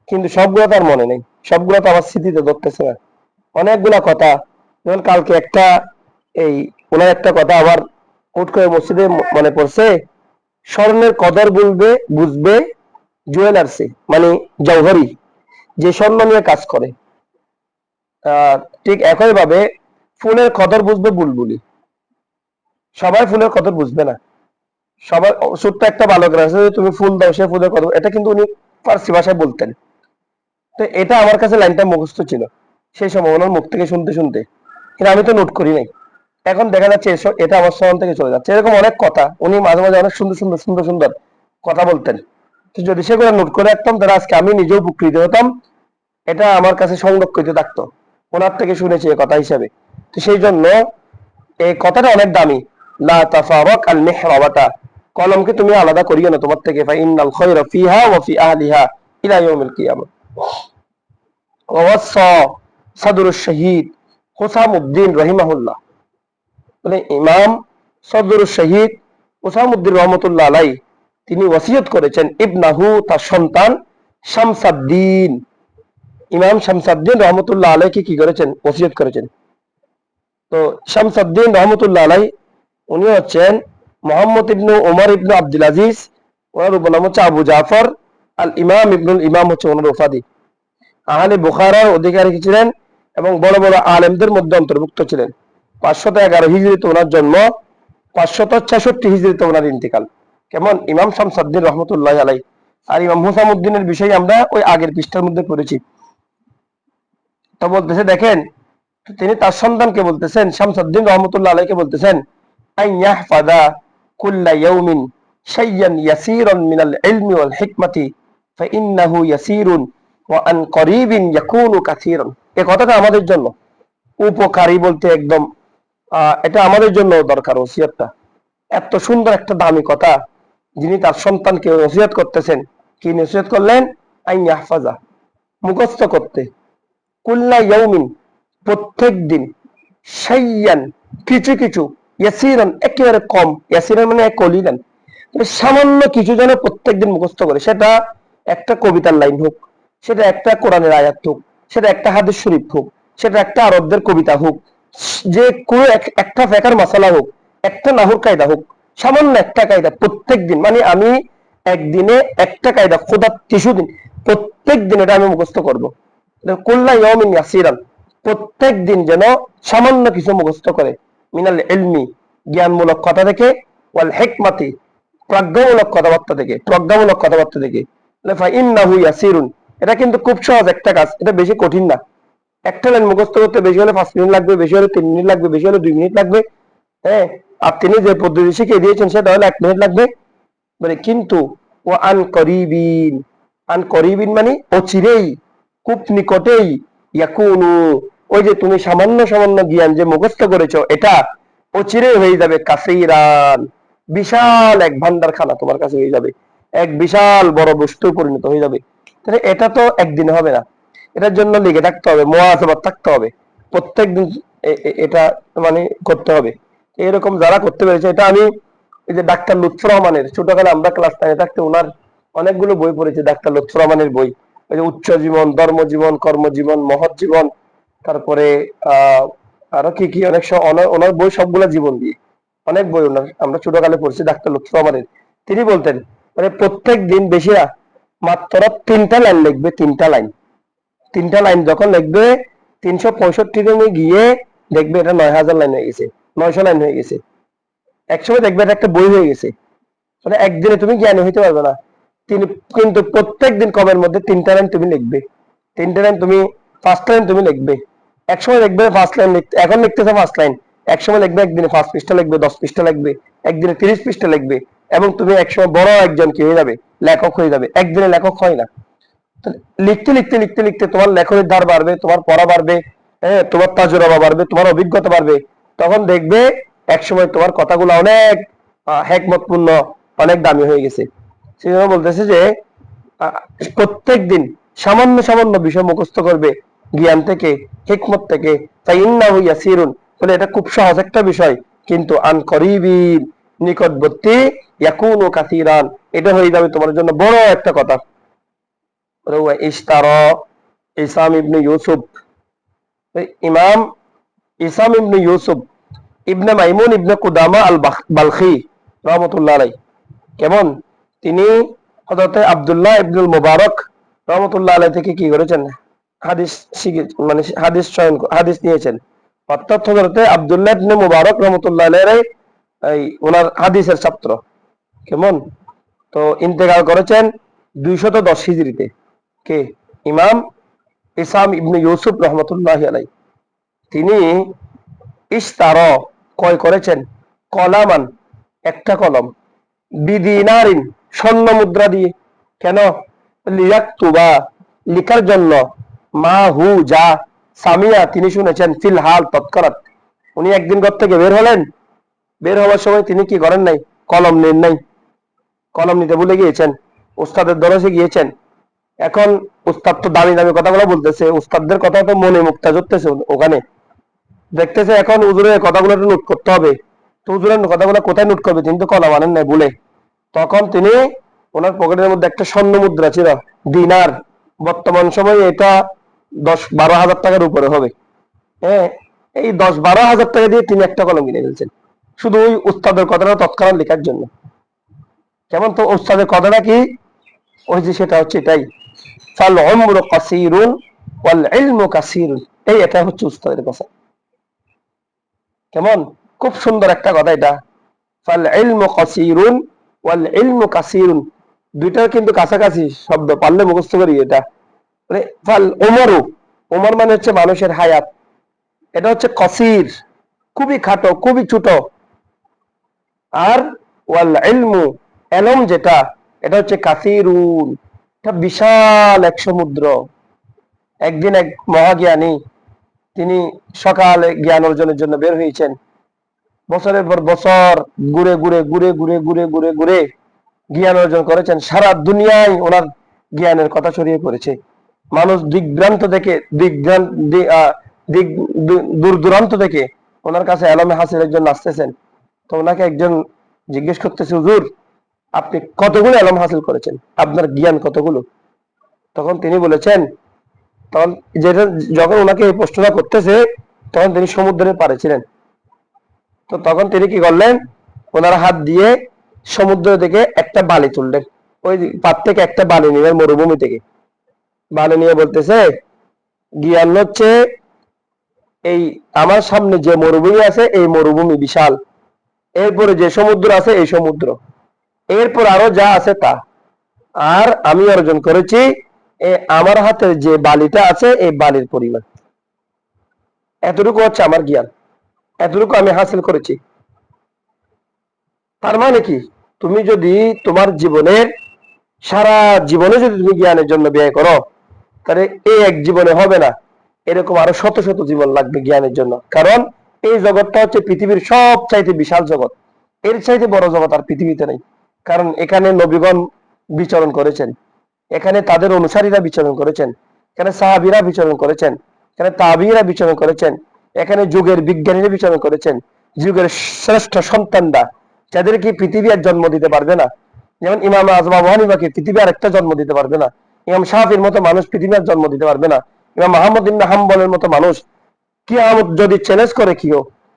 কিন্তু সবগুলো তো আর মনে নেই, সবগুলো তো আমার স্মৃতিতে ধরতেছে না। অনেকগুলা কথা, যেমন কালকে একটা, এই ওনার একটা কথা আবার হুট করে মসজিদে মনে পড়ছে, স্বর্ণের কদর বুঝবে জুয়েলার্সে, মানে জৌহরি, যে স্বর্ণ নিয়ে কাজ করে। ঠিক একই ভাবে ফুলের কদর বুঝবে বুলবুলি। সবাই ফুলের কদর বুঝবে না। সবার ছোট্ট একটা বালকের আছে, তুমি ফুল দাও, সে ফুলের কদর, এটা কিন্তু উনি ফার্সি ভাষায় বলতেন। তো এটা আমার কাছে লাইনটা মুখস্থ ছিল সেই সময় ওনার মুখ থেকে শুনতে শুনতে, কিন্তু আমি তো নোট করি নাই। এখন দেখা যাচ্ছে এটা আমার স্মরণ থেকে চলে যাচ্ছে। এরকম অনেক কথা উনি মাঝে মাঝে অনেক সুন্দর সুন্দর সুন্দর সুন্দর কথা বলতেন। তো যদি সেগুলো নোট করে রাখতাম, তাহলে আজকে আমি নিজেও উপকৃত হতাম, এটা আমার কাছে সংরক্ষিত থাকতো, ওনার থেকে শুনেছি এই কথা হিসাবে। তো সেই জন্য এই কথাটা অনেক দামি, লা তাফারাক আল মিহরাবাতা, কলমকে তুমি আলাদা করিও না তোমার থেকে, ফা ইন্নাল খায়রা ফিহা ওয়া ফি আহলিহা ইলা ইয়াউমিল কিয়ামা। ওয়াসা সাদরুশ শহীদ হুসামউদ্দিন রাহিমাহুল্লাহ, মানে ইমাম সদরুশ শহীদ হুসামউদ্দিন রহমতুল্লাহ আলাইহি, তিনি ওসিয়ত করেছেন ইবনাহু, তার সন্তান শামসাদ্দিন, ইমাম শামসাদ্দিন রহমতুল্লাহ আলাইহি কি করেছেন, ওসিয়ত করেছেন। তো শামসাদ্দিন রহমতুল্লাহ আলাইহি উনি হচ্ছেন মোহাম্মদ ইবনু ওমর ইবনু আব্দুল আজিজ, ওনার উপনাম হচ্ছে আবু জাফর আল ইমাম ইবনুল ইমাম হচ্ছে ওনার উপাধি। আহলে বুখারার অধিকারী ছিলেন এবং বড় বড় আলেমদের মধ্যে অন্তর্ভুক্ত ছিলেন। 511 হিজরিতে ওনার জন্ম, 566 হিজরিতে ওনার ইন্তিকাল। কেমন, ইমাম শামসাদ্দিন রহমতুল্লাহ আলাইহি। আর ইমাম হুসামউদ্দিনের বিষয়ে আমরা ওই আগের পৃষ্ঠার মধ্যে পড়েছি। তো বলতেছে দেখেন, তিনি তার সন্তানকে বলতেছেন, শামসুদ্দিন রহমতুল্লাহ আলাইহিকে বলতেছেন, আন ইয়াহফাদা কুল্লা ইয়াউমিন শাইয়ান ইয়াসীরান মিনাল ইলমি ওয়াল হিকমাতি ফাইন্নাহু ইয়াসীরুন ওয়া আন করিবিন ইয়াকুনু কাসীরান। এই কথাটা আমাদের জন্য উপকারী বলতে একদম এটা আমাদের জন্য দরকার ওসিয়তটা। এত সুন্দর একটা দামি কথা যিনি তার সন্তানকে ওসিয়ত করতেছেন। কি নসিহত করলেন? আন ইয়াহফাজা, মুখস্থ করতে, কুল্লা ইয়াউমিন, প্রত্যেক দিন, শাইয়ান, কিছু কিছু, ইয়াসিরান, একেবারে কম, ইয়াসিরান মানে কলিলান, সামান্য কিছু যেন প্রত্যেকদিন মুখস্থ করে। সেটা একটা কবিতার লাইন হোক, সেটা একটা কোরআনের আয়াত হোক, সেটা একটা হাদিস শরীফ হোক, সেটা একটা আরবদের কবিতা হোক, যে কোনো একটা ফেকার মাসালা হোক, একটা নাহুর কায়দা হোক, সামান্য একটা কায়দা প্রত্যেক দিন, মানে আমি একদিনে একটা কায়দা খোদা 30 দিন প্রত্যেক দিন এটা আমি মুখস্থ করবো। কুল্লা ইয়াউমিন ইয়াসিরান, প্রত্যেক দিন যেন সামান্য কিছু মুখস্থ করে, মিনাল ইলমি, জ্ঞানমূলক কথা থেকে, ওয়াল হিকমাতি, প্রজ্ঞামূলক কথাবার্তা থেকে, প্রজ্ঞামূলক কথাবার্তা থেকে। ফাইন্নাহু ইয়াসিরুন, এটা কিন্তু খুব সহজ একটা কাজ, এটা বেশি কঠিন না। একটা লাইন মুখস্থ করতে বেশি হলে 5 মিনিট লাগবে, বেশি হলে 3 মিনিট লাগবে, বেশি হলে 2 মিনিট লাগবে। হ্যাঁ, আর তিনি যে পদ্ধতি শিখিয়ে দিয়েছেন সেটা হলে 1 মিনিট লাগবে। মানে কিন্তু ও আন করিবিন, আন করিবিন মানে অচিরেই, খুব নিকটেই, ইয়াকুনু, ওই যে তুমি সামান্য সামান্য জ্ঞান যে মুখস্থ করেছো এটা অচিরেই হয়ে যাবে কাসীরান, বিশাল এক ভান্ডারখানা তোমার কাছে হয়ে যাবে, এক বিশাল বড় বস্তু পরিণত হয়ে যাবে। তাহলে এটা তো একদিনে হবে না, এটার জন্য লেগে থাকতে হবে, মুআযাবাত থাকতে হবে, প্রত্যেকদিন এটা মানে করতে হবে। এরকম যারা করতে পেরেছে, এটা আমি এই যে ডাক্তার লুৎফর রহমানের, ছোটকালে আমরা ক্লাস 9 থাকতে ওনার অনেকগুলো বই পড়েছি, ডাক্তার লুৎফর রহমানের বই, ওই যে উচ্চ জীবন, ধর্মজীবন, কর্মজীবন, মহৎ জীবন, তারপরে আরো কি কি অনেক ওনার বই, সবগুলা জীবন দিয়ে অনেক বই ওনার আমরা ছোটকালে পড়ছি ডাক্তার লুৎফর রহমানের। তিনি বলতেন মানে প্রত্যেক দিন বেশি না, মাত্র 3টা লাইন লিখবে, 3টা লাইন, 3টা লাইন যখন লিখবে 365 দিনে গিয়ে দেখবে এটা 9000 লাইন হয়ে গেছে, 900 লাইন হয়ে গেছে। একসময় দেখবে এটা একটা বই হয়ে গেছে, মানে একদিনে তুমি জ্ঞানী হইতে পারবে না। তিনি কিন্তু প্রত্যেক দিন কমের মধ্যে 3টা লাইন তুমি লিখবে, 3টা লাইন তুমি, 5টা লাইন তুমি লিখবে। একসময় লিখবে 5 লাইন লিখতে, এখন লিখতেছে 5 লাইন, একসময় লিখবে একদিনে 5 পৃষ্ঠা লিখবে, 10 পৃষ্ঠা লিখবে, একদিনে 30 পৃষ্ঠা লিখবে, এবং তুমি একসময় বড় একজন কি হয়ে যাবে, লেখক হয়ে যাবে। একদিনে লেখক হয় না। তো লিখতে লিখতে লিখতে লিখতে তোমার লেখনের ধার বাড়বে, তোমার পড়া বাড়বে, হ্যাঁ, তোমার তাজুরবা বাড়বে, তোমার অভিজ্ঞতা বাড়বে। তখন দেখবে একসময় তোমার কথাগুলো অনেক হেকমতপূর্ণ, অনেক দামি হয়ে গেছে। সেই জন্য বলতেছে যে আহ, প্রত্যেক দিন সামান্য সামান্য বিষয় মুখস্থ করবে, জ্ঞান থেকে, হিকমত থেকে। তাই ইন্নাহু ইয়াসিরুন, বলে এটা খুব সহজ একটা বিষয়, কিন্তু আন করিবিন, নিকটবর্তী, ইয়াকুনু কাসিরান, এটা হয়ে যাবে তোমার জন্য বড় একটা কথা। ইশতারা ইসাম ইবনে ইউসুফ, ইমাম ইসাম ইবনে ইউসুফ ইবনে মাইমুন ইবনে কুদামা আল বালখি রহমতুল্লাহ আলাই, কেমন, তিনি হযরত আব্দুল্লাহ ইবনুল মুবারক রহমতুল্লাহ আলাই থেকে কি করেছেন, হাদিস শিখে, মানে হাদিস নিয়েছেন। অর্থাৎ হযরত আব্দুল্লাহ ইবনে মুবারক রহমতুল্লাহ আলাই এই ওনার হাদিসের ছাত্র, কেমন। তো ইন্তেকাল করেছেন 210 হিজরিতে, কে, ইমাম ইসাম ইবনে ইউসুফ রহমতুল্লাহ আলাই। তিনি ইশতারা, ক্রয় করেছেন, কলামান, একটা কলম, বিদিনারিন, স্বর্ণ মুদ্রা দিয়ে। কেন, লিয়াকতুবা, লিখার জন্য, মা হু, যা, সামিয়া, তিনি শুনেছেন, ফিল হাল, তৎক্ষণাৎ। উনি একদিন ঘর থেকে বের হলেন, বের হওয়ার সময় তিনি কি করেন নাই, কলম নেন নাই, কলম নিতে ভুলে গিয়েছেন, উস্তাদের দরজে গিয়েছেন। এখন উস্তাদ তো দামি দামি কথাগুলো বলতেছে, উস্তাদদের কথা তো মনে মুক্তা জুটতেছে ওখানে, দেখতেছে এখন হুজুরের কথাগুলো একটু নোট করতে হবে। তো হুজুরের কথাগুলো কোথায় নোট করবে, তিনি তো কলম আনেন নাই ভুলে। তখন তিনি, ওনার পকেটের মধ্যে একটা স্বর্ণ মুদ্রা ছিল, দিনার, বর্তমান সময়ে এটা 10-12 হাজার টাকার উপরে হবে। হ্যাঁ, এই 10-12 হাজার টাকা দিয়ে তিনি একটা কলম কিনে ফেলছেন, শুধু ওই উস্তাদের কথাটা তৎক্ষণাৎ লেখার জন্য। কেমন, তো উস্তাদের কথাটা কি, ওই যে সেটা হচ্ছে এটাই, ফাল উমরু কাসীরুন ওয়াল ইলমু কাসীরুন, এই এটা হচ্ছে উস্তাদের কথা। কেমন, খুব সুন্দর একটা কথা এটা, ফাল ইলমু কাসীরুন ওয়াল ইলমু কাসীরুন, দুইটার কিন্তু কাছাকাছি শব্দ, পারলে মুখস্থ করি এটা। মানে ফাল উমরু, উমর মানে হচ্ছে মানুষের হায়াত, এটা হচ্ছে কসির, খুবই খাটো, খুবই ছোট। আর ওয়াল ইলমু, এলম যেটা, এটা হচ্ছে কাসিরুন, এটা বিশাল এক সমুদ্র। একদিন এক মহাজ্ঞানী, তিনি সকালে জ্ঞান অর্জনের জন্য বের হয়েছেন, বছরের পর বছর ঘুরে ঘুরে ঘুরে ঘুরে ঘুরে ঘুরে ঘুরে জ্ঞান অর্জন করেছেন। সারা দুনিয়ায় ওনার জ্ঞানের কথা ছড়িয়ে পড়েছে। মানুষ দিগ্ভ্রান্ত থেকে, দিক দূর দূরান্ত থেকে ওনার কাছে এলমে হাসিলের জন্য আসতেছেন। তো ওনাকে একজন জিজ্ঞেস করতেছে, হুজুর আপনি কতগুলো এলম হাসিল করেছেন, আপনার জ্ঞান কতগুলো? তখন তিনি বলেছেন, তখন যেটা, যখন ওনাকে এই প্রশ্নটা করতেছে, তখন তিনি সমুদ্রের পাড়ে ছিলেন। তো তখন তিনি কি করলেন, ওনার হাত দিয়ে সমুদ্র থেকে একটা বালি তুললেন, ওই পার থেকে একটা বালি নিলেন, মরুভূমি থেকে বালি নিয়ে বলতেছে, জ্ঞান হচ্ছে এই আমার সামনে যে মরুভূমি আছে, এই মরুভূমি বিশাল, এরপরে যে সমুদ্র আছে এই সমুদ্র, এরপর আরো যা আছে তা। আর আমি অর্জন করেছি আমার হাতে যে বালিটা আছে এই বালির পরিমাণ, এতটুকু হচ্ছে আমার জ্ঞান, এতটুকু আমি হাসিল করেছি। তার মানে কি, তুমি যদি তোমার জীবনের সারা জীবনে যদি তুমি জ্ঞানের জন্য ব্যয় করো, তাহলে এই এক জীবনে হবে না, এরকম আরো শত শত জীবন লাগবে জ্ঞানের জন্য। কারণ এই জগৎটা হচ্ছে পৃথিবীর সব চাইতে বিশাল জগৎ, এর চাইতে বড় জগৎ আর পৃথিবীতে নেই। কারণ এখানে নবীগণ বিচরণ করেছেন, এখানে তাদের অনুসারীরা বিচরণ করেছেন, এখানে সাহাবীরা বিচরণ করেছেন, এখানে তাবিঈরা বিচরণ করেছেন, এখানে যুগের বিজ্ঞানীরা বিচরণ করেছেন, যুগের শ্রেষ্ঠ সন্তানরা, যাদেরকে পৃথিবী আর জন্ম দিতে পারবে না। যেমন ইমাম আজম আবু হানিফাকে পৃথিবী আর একটা জন্ম দিতে পারবে না, ইমাম শাফির মতো মানুষ পৃথিবী আর জন্ম দিতে পারবে না, ইমাম আহমদ ইবনে হাম্বলের মতো মানুষ কিয়ামত যদি চ্যালেঞ্জ করে,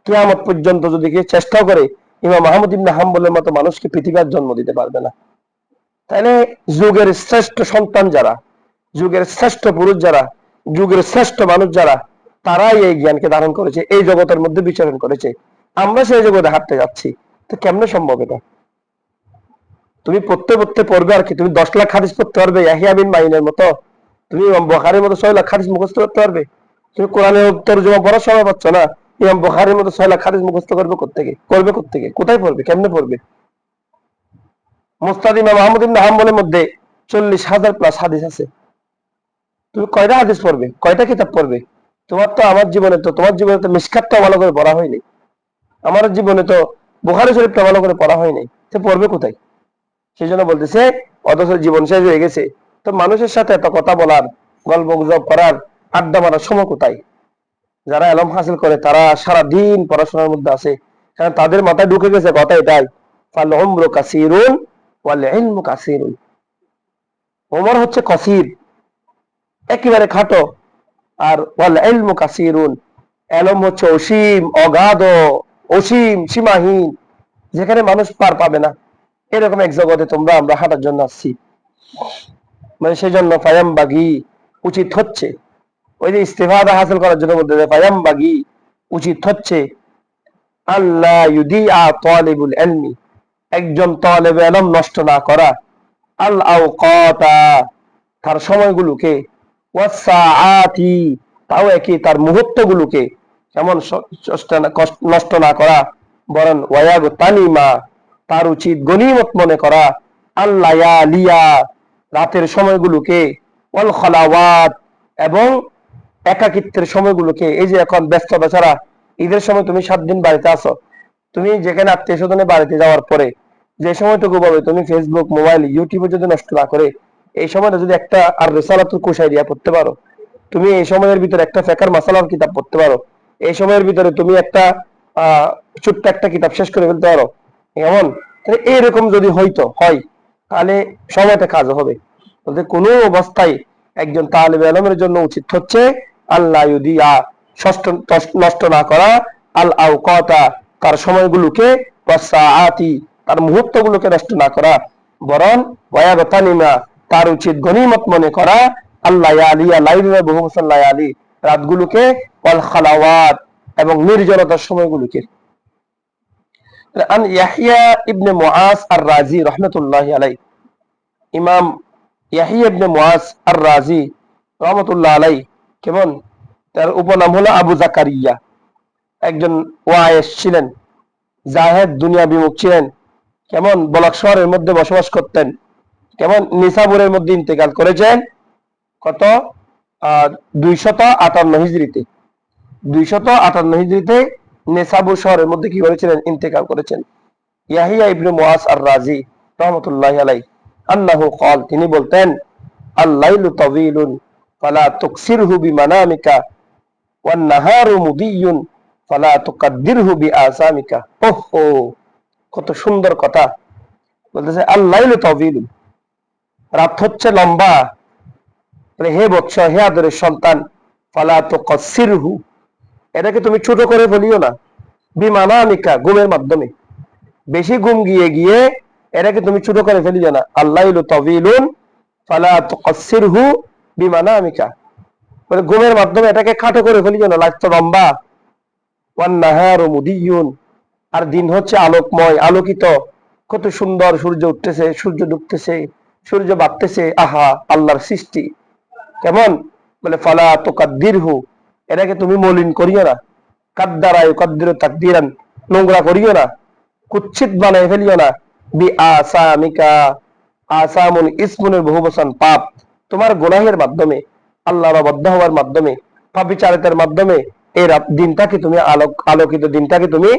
কিয়ামত পর্যন্ত যদি কেউ চেষ্টা করে, ইমাম আহমদ ইবনে হাম্বলের মতো মানুষকে পৃথিবী আর জন্ম দিতে পারবে না। তাহলে যুগের শ্রেষ্ঠ সন্তান যারা, যুগের শ্রেষ্ঠ পুরুষ যারা, যুগের শ্রেষ্ঠ মানুষ যারা, তারাই এই জ্ঞানকে ধারণ করেছে, এই জগতের মধ্যে বিচরণ করেছে। আমরা সেই জগতে হাঁটতে যাচ্ছি, তো কেমনে সম্ভব এটা? তুমি পড়তে পড়তে পড়বে আর কি, তুমি 10 লাখ হাদিস পড়তে পারবে ইয়াহিয়া বিন মাইনের মতো? তুমি ইমাম বুখারীর মতো 6 লাখ হাদিস মুখস্থ করতে পারবে? তুমি কোরআনের তরজমা পড়ার সময় পাচ্ছ না, ইমাম বুখারীর মতো 6 লাখ হাদিস মুখস্থ করবে কোত্থেকে? কোথায় পড়বে, কেমনে পড়বে? মুস্তাদ ইমাম আহমদ ইবনে হাম্বলের মধ্যে 40,000+ হাদিস আছে। তুমি কয়টা হাদিস পড়বে, কয়টা কিতাব পড়বে? তোমার জীবনে তো মিশকাতটা ভালো করে পড়া হয়নি, আমার জীবনে তো বুখারী শরীফটা ভালো করে পড়া হয়নি, তো পড়বে কোথায়? সেই জন্য বলতেছে, অথচ জীবন শেষ হয়ে গেছে, তো মানুষের সাথে এত কথা বলার, গল্প গুজব করার, আড্ডা মারার সময় কোথায়? যারা এলম হাসিল করে তারা সারা দিন পড়াশোনার মধ্যে আছে, কারণ তাদের মাথায় ঢুকে গেছে কথা এটাই, ফাল উমরু কাসীরুন ওয়াল ইলমু কাসীরুন। ওমর হচ্ছে কাসীর, একেবারে খাটো, আর ওয়াল ইলমু কাসীরুন, এলম হচ্ছে অসীম, অগাধ, অসীম, সীমাহীন, যেখানে মানুষ পার পাবে না, এরকম এক জগতে আমরা হাঁটার জন্য আসছি। মানে সেই জন্য ফায়াম বাগি, উচিত হচ্ছে, ওই যে ইস্তেফাদা হাসিল করার জন্য বলতে ফায়াম বাগি, উচিত হচ্ছে, আল্লাহ ইউদিআ তালিবুল ইলমি, একজন তালেবে ইলম নষ্ট না করা, আল আওকাতা, তার সময়গুলোকে, ওয়াসসাআতি, তাও একই তার মুহূর্তগুলোকে যেমন নষ্ট না করা, বরং ওয়ায়াগ তানিমা, তার উচিত গনিমত মনে করা, আল্লায়ালিয়া, রাতের সময়গুলোকে, ওয়াল খলাওয়াত, এবং একাকিত্বের সময়গুলোকে। এই যে এখন ব্যস্ততা ছাড়া, ঈদের সময় তুমি 7 দিন বাড়িতে আসো, তুমি যেখানে আত্মীয় স্বজনের বাড়িতে যাওয়ার পরে যে সময়টুকু পাবে, তুমি ফেসবুক, মোবাইল, ইউটিউবে যদি নষ্ট না করে, এই সময়টা যদি একটা আর রিসালাতুল কুশাইরিয়া পড়তে পারো, তুমি এই সময়ের ভিতরে একটা ফিকহ মাসালার কিতাব পড়তে পারো, এই সময়ের ভিতরে তুমি একটা ছোট্ট একটা কিতাব শেষ করে ফেলতে পারো, এমন এইরকম যদি হয়, তাহলে সময়টা কাজ হবে। বলতে কোনো অবস্থায় একজন তালিবে ইলমের জন্য উচিত হচ্ছে আল্লাহ ইউদিয়া, নষ্ট না করা, আল আওকাতা, তার সময়গুলোকে, ওয়াসসাআতি, তার মুহূর্তগুলোকে নষ্ট না করা, বরং ওয়ায়াগতানিমা, তার উচিত গনিমত মনে করা, আল্লায়ালিয়া, লাইলুল বহু মুসাল্লায়ালি, রাতগুলোকে, ওয়াল খালাওয়াত, এবং নির্জনতার সময়গুলোকে। আন ইয়াহইয়া ইবনে মুআজ আর-রাজি রাহমাতুল্লাহি আলাইহি, ইমাম ইয়াহইয়া ইবনে মুআজ আর-রাজি রাহমাতুল্লাহ আলাইহি, কেমন, তার উপনাম হলো আবু জাকারিয়া, একজন ওয়াইস ছিলেন, জাহেদ, দুনিয়া বিমুখ ছিলেন, কেমন, বলাক শহরের মধ্যে বসবাস করতেন, কেমন, নিসাবুরের মধ্যে ইন্তেকাল করেছেন কত, 258 হিজরিতে, 258 হিজরিতে নিসাবুর শহরের মধ্যে কি করেছিলেন, ইন্তেকাল করেছেন। ইয়াহিয়া ইবনে মুআজ আর-রাজি রাহমাতুল্লাহি আলাইহি আন্নাহু ক্বাল, তিনি বলতেন, আল-লাইলু তাওয়ীলুন ফালা তুকসিরহু বিমানামিকা ওয়ান নাহারু মুদিয়্যুন ফালা তুকাদ্দিরহু বিআসামিকা। ওহো, কত সুন্দর কথা বলতেছে, আল-লাইলু তাওয়ীলুন, রাত হচ্ছে লম্বা, হে বৎস, হে আদরের সন্তান, ফালা তুকসিরহু, এটাকে তুমি ছোট করে ফেলিও না, বিমানামিকা, ঘুমের মাধ্যমে, বেশি ঘুম গিয়ে গিয়ে এটাকে তুমি ছোট করে ফেলিও না। আল-লাইলু তাওয়ীলুন ফালা তুকসিরহু বিমানামিকা, মানে ঘুমের মাধ্যমে এটাকে খাটো করে ফেলিও না, রাত তো লম্বা। ওয়ান নাহারু মুদিয়্যুন, আর দিন হচ্ছে আলোকময়, আলোকিত, কত সুন্দর, সূর্য উঠতেছে, সূর্য ডুবতেছে, সূর্য বাড়তেছে, আহা, আল্লাহর সৃষ্টি কেমন। বলে ফালা তুকাদ্দিরহু, এটাকে তুমি মলিন করিও না, কাদ্দারা ইউকাদ্দিরু তাকদীরান, নোংরা করিও না, কুচ্ছিত বানাই ফেলিও না, বি আসামিকা, আসামুন ইসমুনের বহুবচন পাপ, তোমার গুনাহের মাধ্যমে, আল্লাহর অবাধ্য হওয়ার মাধ্যমে, পাপিচারিতার মাধ্যমে এই দিনটাকে তুমি আলোকিত দিনটাকে তুমি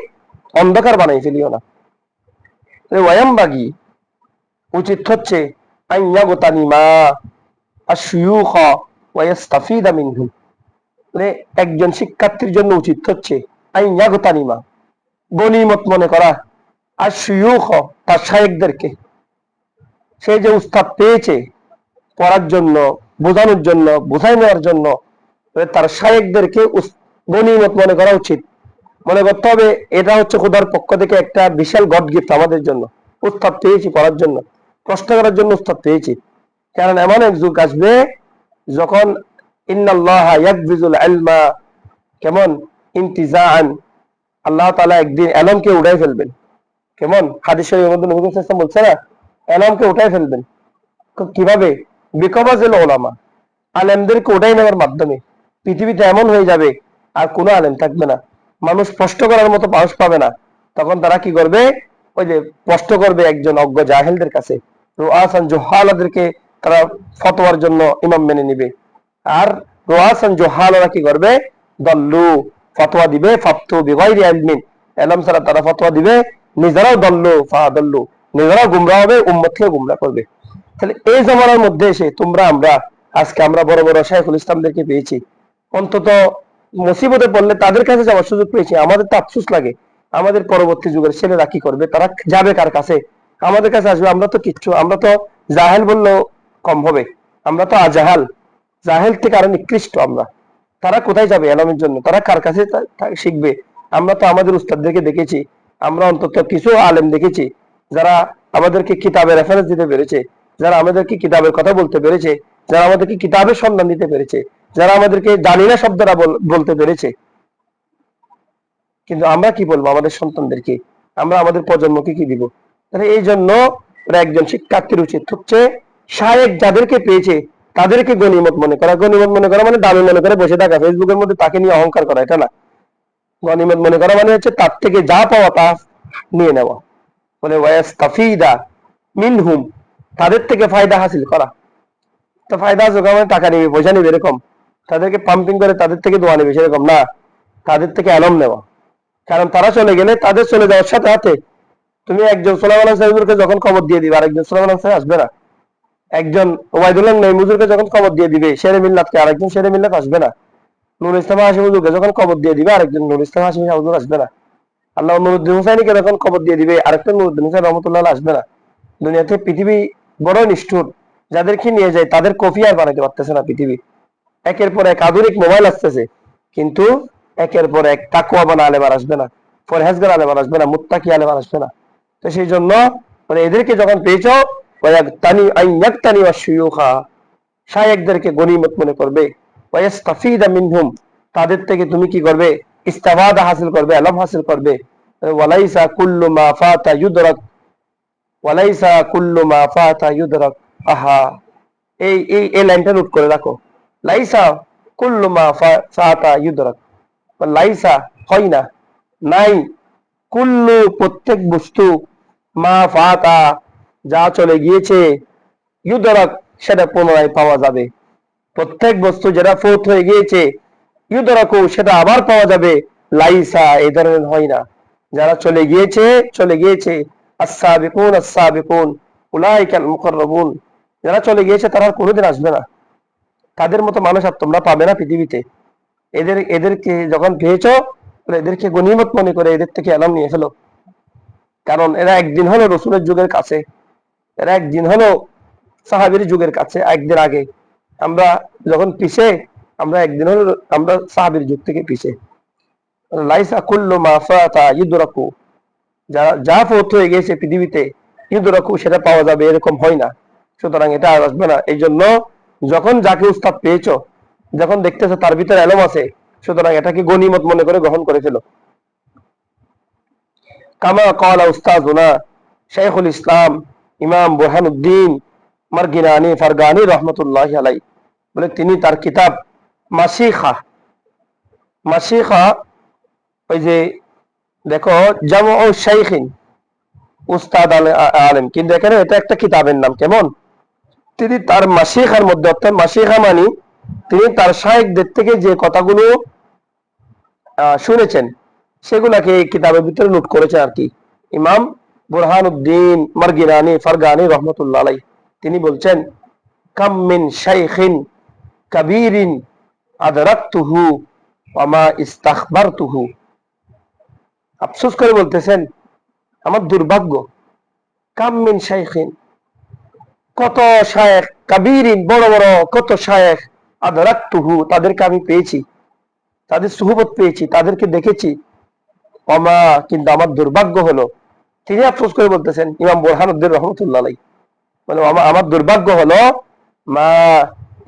অন্ধকার বানাই ফেলিও না। ওয়ায়ামবাগি, উচিত হচ্ছে, আইয়াগতানিমা আশ-শুয়ুখা ওয়া ইস্তাফিদা মিনহুম, মানে একজন শিক্ষার্থীর জন্য উচিত হচ্ছে আইয়াগতানিমা, গনিমত মনে করা, আশ-শুয়ুখা, তার শায়েখদেরকে, সে যে উস্তাদ পেয়েছে পড়ার জন্য, বোঝানোর জন্য, বোঝাই নেওয়ার জন্য, তার শায়েখদেরকে গনিমত মনে করা উচিত। মনে করতে হবে এটা হচ্ছে খোদার পক্ষ থেকে একটা বিশাল গড গিফট আমাদের জন্য, উস্তাদ পেয়েছি পড়ার জন্য, প্রশ্ন করার জন্য উস্তাদ পেয়েছি। কারণ এমন এক যুগ আসবে যখন ইন্নাল্লাহা ইয়াকবিজুল ইলমা, কেমন, ইন্তিজাআন, আল্লাহ তাআলা একদিন ইলমকে উড়াই ফেলবেন, কেমন? হাদিস শরীফের মধ্যে নবী সাল্লাল্লাহু আলাইহি ওয়াসাল্লাম বলছে না, এলামকে উঠাই ফেলবেন। কিভাবে? বিকমাজিল উলামা, আলেমদেরকে উঠাই নেওয়ার মাধ্যমে পৃথিবীতে এমন হয়ে যাবে আর কোনো আলেম থাকবে না, মানুষ প্রশ্ন করার মতো সাহস পাবে না। তখন তারা কি করবে? ওই যে প্রশ্ন করবে একজন অজ্ঞ জাহেলদের কাছে, রুআসান জুহালাদেরকে তারা ফতোয়ার জন্য ইমাম মেনে নিবে। আর রুআসান জুহালারা কি করবে? দল্লু, ফতোয়া দিবে, ফাফতু বিগাইরি ইলমিন, ইলম ছাড়া তারা ফতোয়া দিবে, নিজেরাও দল্লু ফাদল্লু, নিজেরাও গুমরাহ হবে, উম্মতকে গুমরাহ করবে। তাহলে এই জমানার মধ্যে এসে আমরা আজকে আমরা বড় বড় শাইখুল ইসলামদেরকে পেয়েছি, অন্তত মুসিবতে পড়লে তাদের কাছে যাওয়ার সুযোগ পেয়েছি। আমাদের তো আফসোস লাগে, আমাদের পরবর্তী যুগের ছেলেরা কি করবে? তারা যাবে কার কাছে? আমাদের কাছে আসবে। আমরা তো কিচ্ছু, আমরা তো জাহেল বললেও কম হবে, আমরা তো আজাহাল, জাহেল থেকে আরো নিকৃষ্ট আমরা। তারা কোথায় যাবে এলমের জন্য? তারা কার কাছে শিখবে? আমরা তো আমাদের উস্তাদদেরকে দেখেছি, আমরা অন্তত কিছু আলেম দেখেছি যারা আমাদেরকে কিতাবের রেফারেন্স দিতে পেরেছে, যারা আমাদেরকে কিতাবের কথা বলতে পেরেছে, যারা আমাদেরকে কিতাবের সন্ধান দিতে পেরেছে, যারা আমাদেরকে জানি না শব্দটা বলতে পেরেছে। কিন্তু আমরা কি বলবো আমাদের সন্তানদেরকে? আমরা আমাদের প্রজন্মকে কি দিব? তাহলে এই জন্য একজন শিক্ষার্থীর উচিত হচ্ছে শায়েখ যাদেরকে পেয়েছে তাদেরকে গনিমত মনে করা। গনিমত মনে করা মানে দামি মনে করে বসে থাকা, ফেসবুকের মধ্যে তাকে নিয়ে অহংকার করা, এটা না। গনিমত মনে করা মানে হচ্ছে তার থেকে যা পাওয়া তা নিয়ে নেওয়া। বলে ওয়াস্তাফিদা মিনহুম, তাদের থেকে ফায়দা হাসিল করা। তো ফায়দা জোগাড় মানে টাকা নিবে, পয়সা নিবে এরকম, তাদেরকে পাম্পিং করে তাদের থেকে দোয়া নিবে সেরকম না, তাদের থেকে আলম নেওয়া। কারণ তারা চলে গেলে তাদের চলে যাওয়ার সাথে সাথে তুমি একজন সোলাইমান সাহেবকে যখন খবর দিয়ে দিবে আরেকজন সোলাইমান সাহেব আসবে না। একজন ওবায়দুল্লাহ নঈমুজুরকে যখন খবর দিয়ে দিবে শেরে মিল্লাতকে, আরেকজন শেরে মিল্লাত আসবে না। নুর ইসলাম হাশিমুজুরকে যখন খবর দিয়ে দিবে আরেকজন নুর ইসলাম হাশিম হুজুর আসবে না। আল্লাহ নুরুদ্দিন হুসাইনিকে যখন খবর দিয়ে দিবে আরেকটা নুরুদ্দিন হুসাইন রহমতুল্লাহ আসবে না। দুনিয়াতে পৃথিবী বড় নিষ্ঠুর, যাদেরকে নিয়ে যায় তাদের কফি আর বানাইতে পারতেছে না পৃথিবী। একের পর এক আধুনিক মোবাইল আসতেছে, কিন্তু একের পর এক তাকওয়াবান আলেম আর আসবে না, পরহেজগার আলেম আর আসবে না, মুত্তাকি আলেম আর আসবে না। তো সেই জন্য এদেরকে যখন পেয়েছ, শায়েখদেরকে গনিমত মনে করবে, ওয়াস্তাফিদা মিনহুম, তাদের থেকে তুমি কি করবে? ইস্তাফাদা হাসিল করবে, ইলম হাসিল করবে। ওয়ালাইসা কুল্লু মা ফাতা ইউদরাক, ওয়ালাইসা কুল্লু মা ফাতা ইউদরাক। আহা, এই লাইনটা নোট করে রাখো। লাইসা কুল্লু মা ফাতা ইউদরাক, লাইসা হয় না, নাই, কুল্লু প্রত্যেক বস্তু, মা ফাতা যা চলে গিয়েছে, ইউদরাক সেটা পুনরায় পাওয়া যাবে। প্রত্যেক বস্তু যেটা ফোত হয়ে গিয়েছে, ইউদরাকু সেটা আবার পাওয়া যাবে, লাইসা এই ধরনের হয় না। যারা চলে গিয়েছে চলে গিয়েছে, আস-সাবিকুন আস-সাবিকুন উলাইকাল মুকাররাবুন, যারা চলে গিয়েছে তারা আর কোনোদিন আসবে না। তাদের মতো মানুষ আর তোমরা পাবে না পৃথিবীতে। এদেরকে যখন পেয়েছো এদেরকে গনিমত মনে করে এদের থেকে এলাম নিয়ে ফেলো। কারণ এরা একদিন হলো রসুলের যুগের কাছে, এরা একদিন হলো সাহাবীর যুগের কাছে, একদিন আগে। আমরা যখন পিছে, আমরা একদিন হলো আমরা সাহাবীর যুগ থেকে পিছে। লাইসা কুল্লু মা ফাতা ইউদরাকু, যা ফৌত হয়ে গেছে পৃথিবীতে, ইউদরাকু সেটা পাওয়া যাবে এরকম হয় না। সুতরাং এটা আর আসবে না। এই জন্য যখন যাকে উস্তাদ পেয়েছো, যখন দেখতেছো তার ভিতরে এলম আছে, সুতরাং এটাকে গনিমত মনে করে গ্রহণ করে ফেলো। কামা ক্বালা উস্তাযুনা শাইখুল ইসলাম ইমাম বুরহানুদ্দিন মারগিনানি ফারগানি রাহমাতুল্লাহি আলাইহি, বলে তিনি তার কিতাব মাশিখা, মাশিখা ওই যে দেখো জামউ শাইখিন, উস্তাদ আলেম, কিন্তু এখানে এটা একটা কিতাবের নাম। কেমন? তিনি তার মাশিখার মধ্যে, অর্থাৎ মাশিখা মানে তিনি তার শায়েখদের থেকে যে কথাগুলো শুনেছেন সেগুলাকে এই কিতাবের ভিতরে নোট করেছেন আর কি। ইমাম বুরহানুদ্দিন মারগিনানি ফারগানি রহমতুল্লাহ আলাইহি তিনি বলছেন, কাম মিন শাইখিন কাবীরিন আদরাকতুহু ওয়া মা ইস্তাখবারতুহু, আফসোস করে বলতেছেন আমার দুর্ভাগ্য, কাম মিন শাইখিন, কত শায়েখ, কাবীরিন বড় বড় কত শায়েখ, আদরাকতুহু তাদেরকে আমি পেয়েছি, তাদের সুহবত পেয়েছি, তাদেরকে দেখেছি, অমা কিন্তু আমার দুর্ভাগ্য হলো, তিনি আফসোস করে বলতেছেন ইমাম বুরহানুদ্দিন রহমতুল্লাহ আলাইহি, মানে আমার দুর্ভাগ্য হলো মা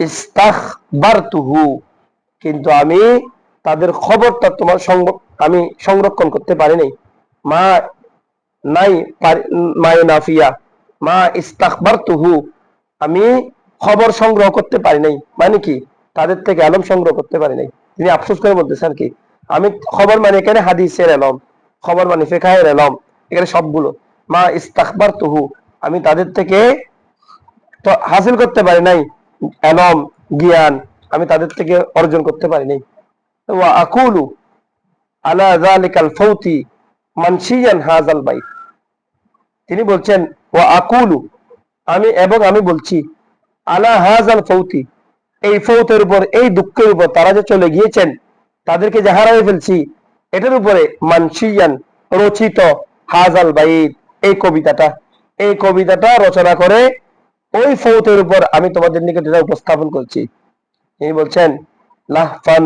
ইস্তাখবারতুহু, কিন্তু আমি তাদের খবরটা আমি সংরক্ষণ করতে পারি নাই। মা নাই মায়ুনাফিয়া মা ইস্তাখবারতুহু, আমি খবর সংগ্রহ করতে পারি নাই, মানে কি তাদের থেকে আলম সংগ্রহ করতে পারি নাই। তিনি আফসোস করে বলতেছেন কি, আমি খবর মানে এখানে হাদিসের এলম, খবর মানে ফিকহের এলম, এখানে সবগুলো। মা ইস্তাখবারতুহু, আমি তাদের থেকে তো হাসিল করতে পারি নাই এলম, জ্ঞান, আমি তাদের থেকে অর্জন করতে পারি নাই। ওয়া আকুলু আলা যালিকাল ফাউতি মানশিয়ান হাযাল বাইত, তিনি বলছেন ওয়া আকুলু, আমি বলছি আলা হাযাল ফাউতি, এই ফৌতের উপর, এই দুঃখের উপর, তারা যে চলে গিয়েছেন, তাদেরকে যে হারাই ফেলছি, এটার উপরে মানশিয়ান, রচিত হাযাল বাইত, এই কবিতাটা রচনা করে ওই ফৌতের উপর আমি তোমাদের নিকট এটা উপস্থাপন করছি। তিনি বলছেন লাহফান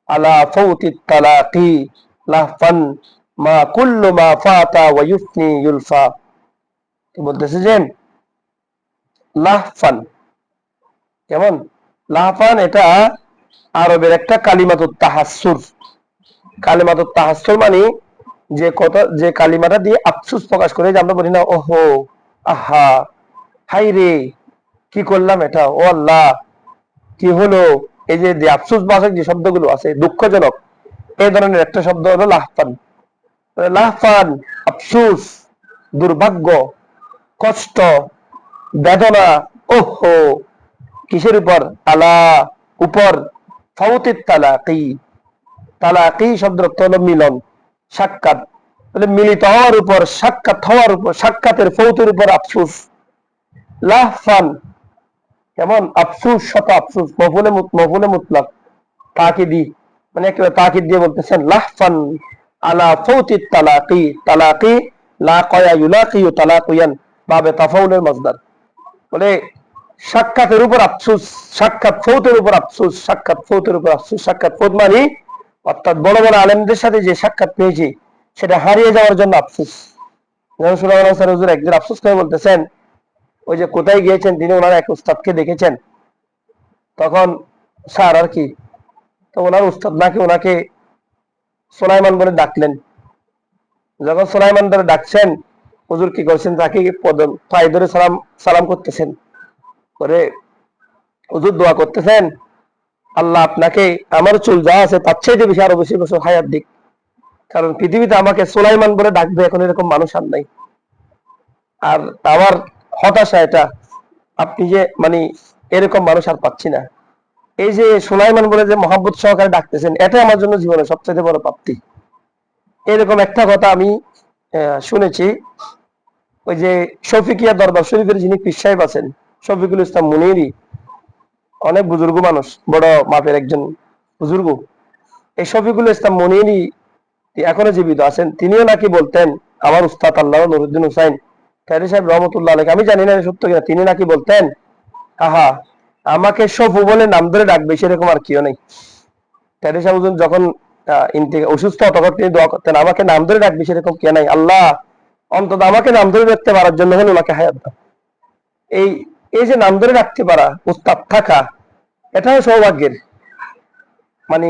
আলা ফৌতি তালাকি, লাহফান মা কুল্লু মা ফাতা ওয়া ইউফনি ইউলফা, বলতেছে যে লাহফান, কেমন লাহফান, এটা আরবের একটা কালিমাতুত তাহাসসুর। কালিমাতুত তাহাসসুর মানে যে কথা, যে কালিমাটা দিয়ে আফসোস প্রকাশ করে, যে আমরা বলি না ওহো, আহা, হাই রে, কি করলাম এটা, ও আল্লাহ, কি হলো, এই যে আফসোস বাচক যে শব্দগুলো আছে, দুঃখজনক, এই ধরনের একটা শব্দ হলো লাহফান। লাহফান আফসোস, দুর্ভাগ্য, কষ্ট, বেদনা, ওহো, কিসের উপর, আলা, উপর, ফাউতিত তালাকি, তালাকি শব্দের অর্থ হলো মিলন, সাক্ষাৎ, মিলিত হওয়ার উপর, সাক্ষাৎ হওয়ার উপর, সাক্ষাতের ফৌতের উপর আফসোস। লাহফান, কেমন আফসোস, শত আফসোস, মফুলে মুতলাক, তাকিদি, মানে একেবারে তাকিদ দিয়ে বলতেছেন লাহফান আলা ফাউতিত তালাকি, তালাকি লাকায়া ইউলাকি তালাকিয়ান, বাবে তাফাউলের মাজদার, বলে সাক্ষাতের উপর আফসোস, সাক্ষাৎ ফৌতের উপর আফসোস, সাক্ষাৎ ফৌতের উপর আফসোস। সাক্ষাৎ ফৌত মানে অর্থাৎ বড় বড় আলেমদের সাথে যে সাক্ষাৎ পেয়েছি, সেটা হারিয়ে যাওয়ার জন্য আফসোস। যেমন সুলাইমান হাসান হুজুর একদিন আফসোস করে বলতেছেন, ওই যে কোথায় গিয়েছেন, তিনি ওনার এক উস্তাদকে দেখেছেন, তখন স্যার আর কি, তো ওনার উস্তাদ নাকি ওনাকে সুলাইমান বলে ডাকলেন। যখন সুলাইমান ধরে ডাকছেন, হুজুর কি করছেন, তাকে পায়ে ধরে সালাম করতেছেন, করে হুজুর দোয়া করতেছেন, আল্লাহ আপনাকে, আমার চুল যা আছে তার চাইতে বেশি আরো বেশি বছর হায়াত দিক, কারণ পৃথিবীতে আমাকে সুলাইমান বলে ডাকবে এখন এরকম মানুষ আর নাই। আর আমার হতাশা এটা, আপনি যে মানে এরকম মানুষ আর পাচ্ছি না। এই যে সুলাইমান বলে যে মহাব্বত সহকারে ডাকতেছেন, এটা আমার জন্য জীবনের সবচেয়ে বড় প্রাপ্তি। এরকম একটা কথা আমি শুনেছি, ওই যে শফিকিয়া দরবার শরীফের যিনি পীর সাহেব আছেন, শফিকুল ইসলাম মুনিরি, অনেক বুজুর্গ মানুষ, বড় মাপের একজন বুজুর্গ। এই শফিকুল ইসলাম মুনিরি এখনো জীবিত আছেন। তিনিও নাকি বলতেন, আমার উস্তাদ আল্লাহ নুরুদ্দিন হুসাইন কারি সাহেব রহমতুল্লাহ আলাইহি, আমি জানি না সত্য কিনা, তিনি নাকি বলতেন, আহা, আমাকে শফু বলে নাম ধরে ডাকবে সেরকম আর কেউ নেই। কারি সাহেব যখন অসুস্থ, তখন তিনি দোয়া করতেন, আমাকে নাম ধরে ডাকবে সেরকম কে নাই, আল্লাহ অন্তত আমাকে নাম ধরে রাখতে পারার জন্য হলে ওনাকে হায়াত দাও। এই এই যে নাম ধরে রাখতে পারা, উস্তাদ থাকা, এটাও সৌভাগ্যের, মানে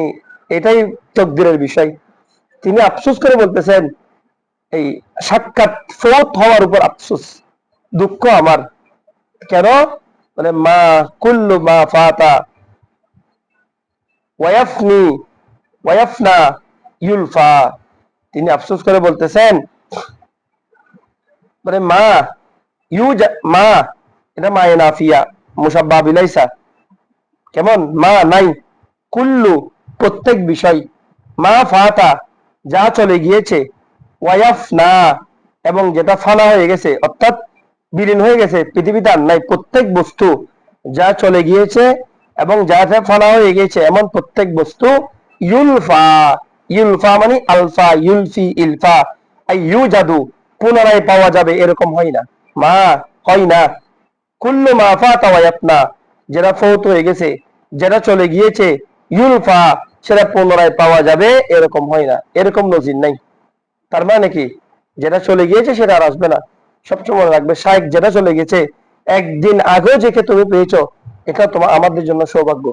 এটাই তকদিরের বিষয়। তিনি আফসোস করে বলতেছেন, এই সাক্ষাৎ ফৌত হওয়ার উপর আফসোস, দুঃখ আমার, কেন, মানে মা কুল্লু মা ফাতা ওয়াফনি ওয়াফনা ইউলফা, তিনি আফসোস করে বলতেছেন, মানে মা মা, এটা মায়ে নাফিয়া মুসাব্বা বিলাইসা, কেমন মা নাই, কুল্লু প্রত্যেক বিষয়, মা ফাতা যা চলে গিয়েছে, ওয়াইফ না এবং যেটা ফানা হয়ে গেছে, অর্থাৎ বিলীন হয়ে গেছে, পৃথিবীতে আর নাই, প্রত্যেক বস্তু যা চলে গিয়েছে এবং যা যা ফানা হয়ে গিয়েছে, এমন প্রত্যেক বস্তু, ইউলফা, ইউলফা মানে আলফা, ইউলফি, ইলফা, ইউ জাদু, পুনরায় পাওয়া যাবে এরকম হয় না, মা হয় না, কুল্লু মা ফাতা ওয়াইফনা, যেটা ফৌত হয়ে গেছে, যেটা চলে গিয়েছে, ইউলফা, সেটা পুনরায় পাওয়া যাবে এরকম হয় না, এরকম নজির নাই। তার মানে কি, যেটা চলে গিয়েছে সেটা আর আসবে না। সবসময় মনে রাখবে, শাইখ যেটা চলে গেছে, একদিন আগেও যেকে তুমি পেয়েছো, এটা তোমার আমাদের জন্য সৌভাগ্য।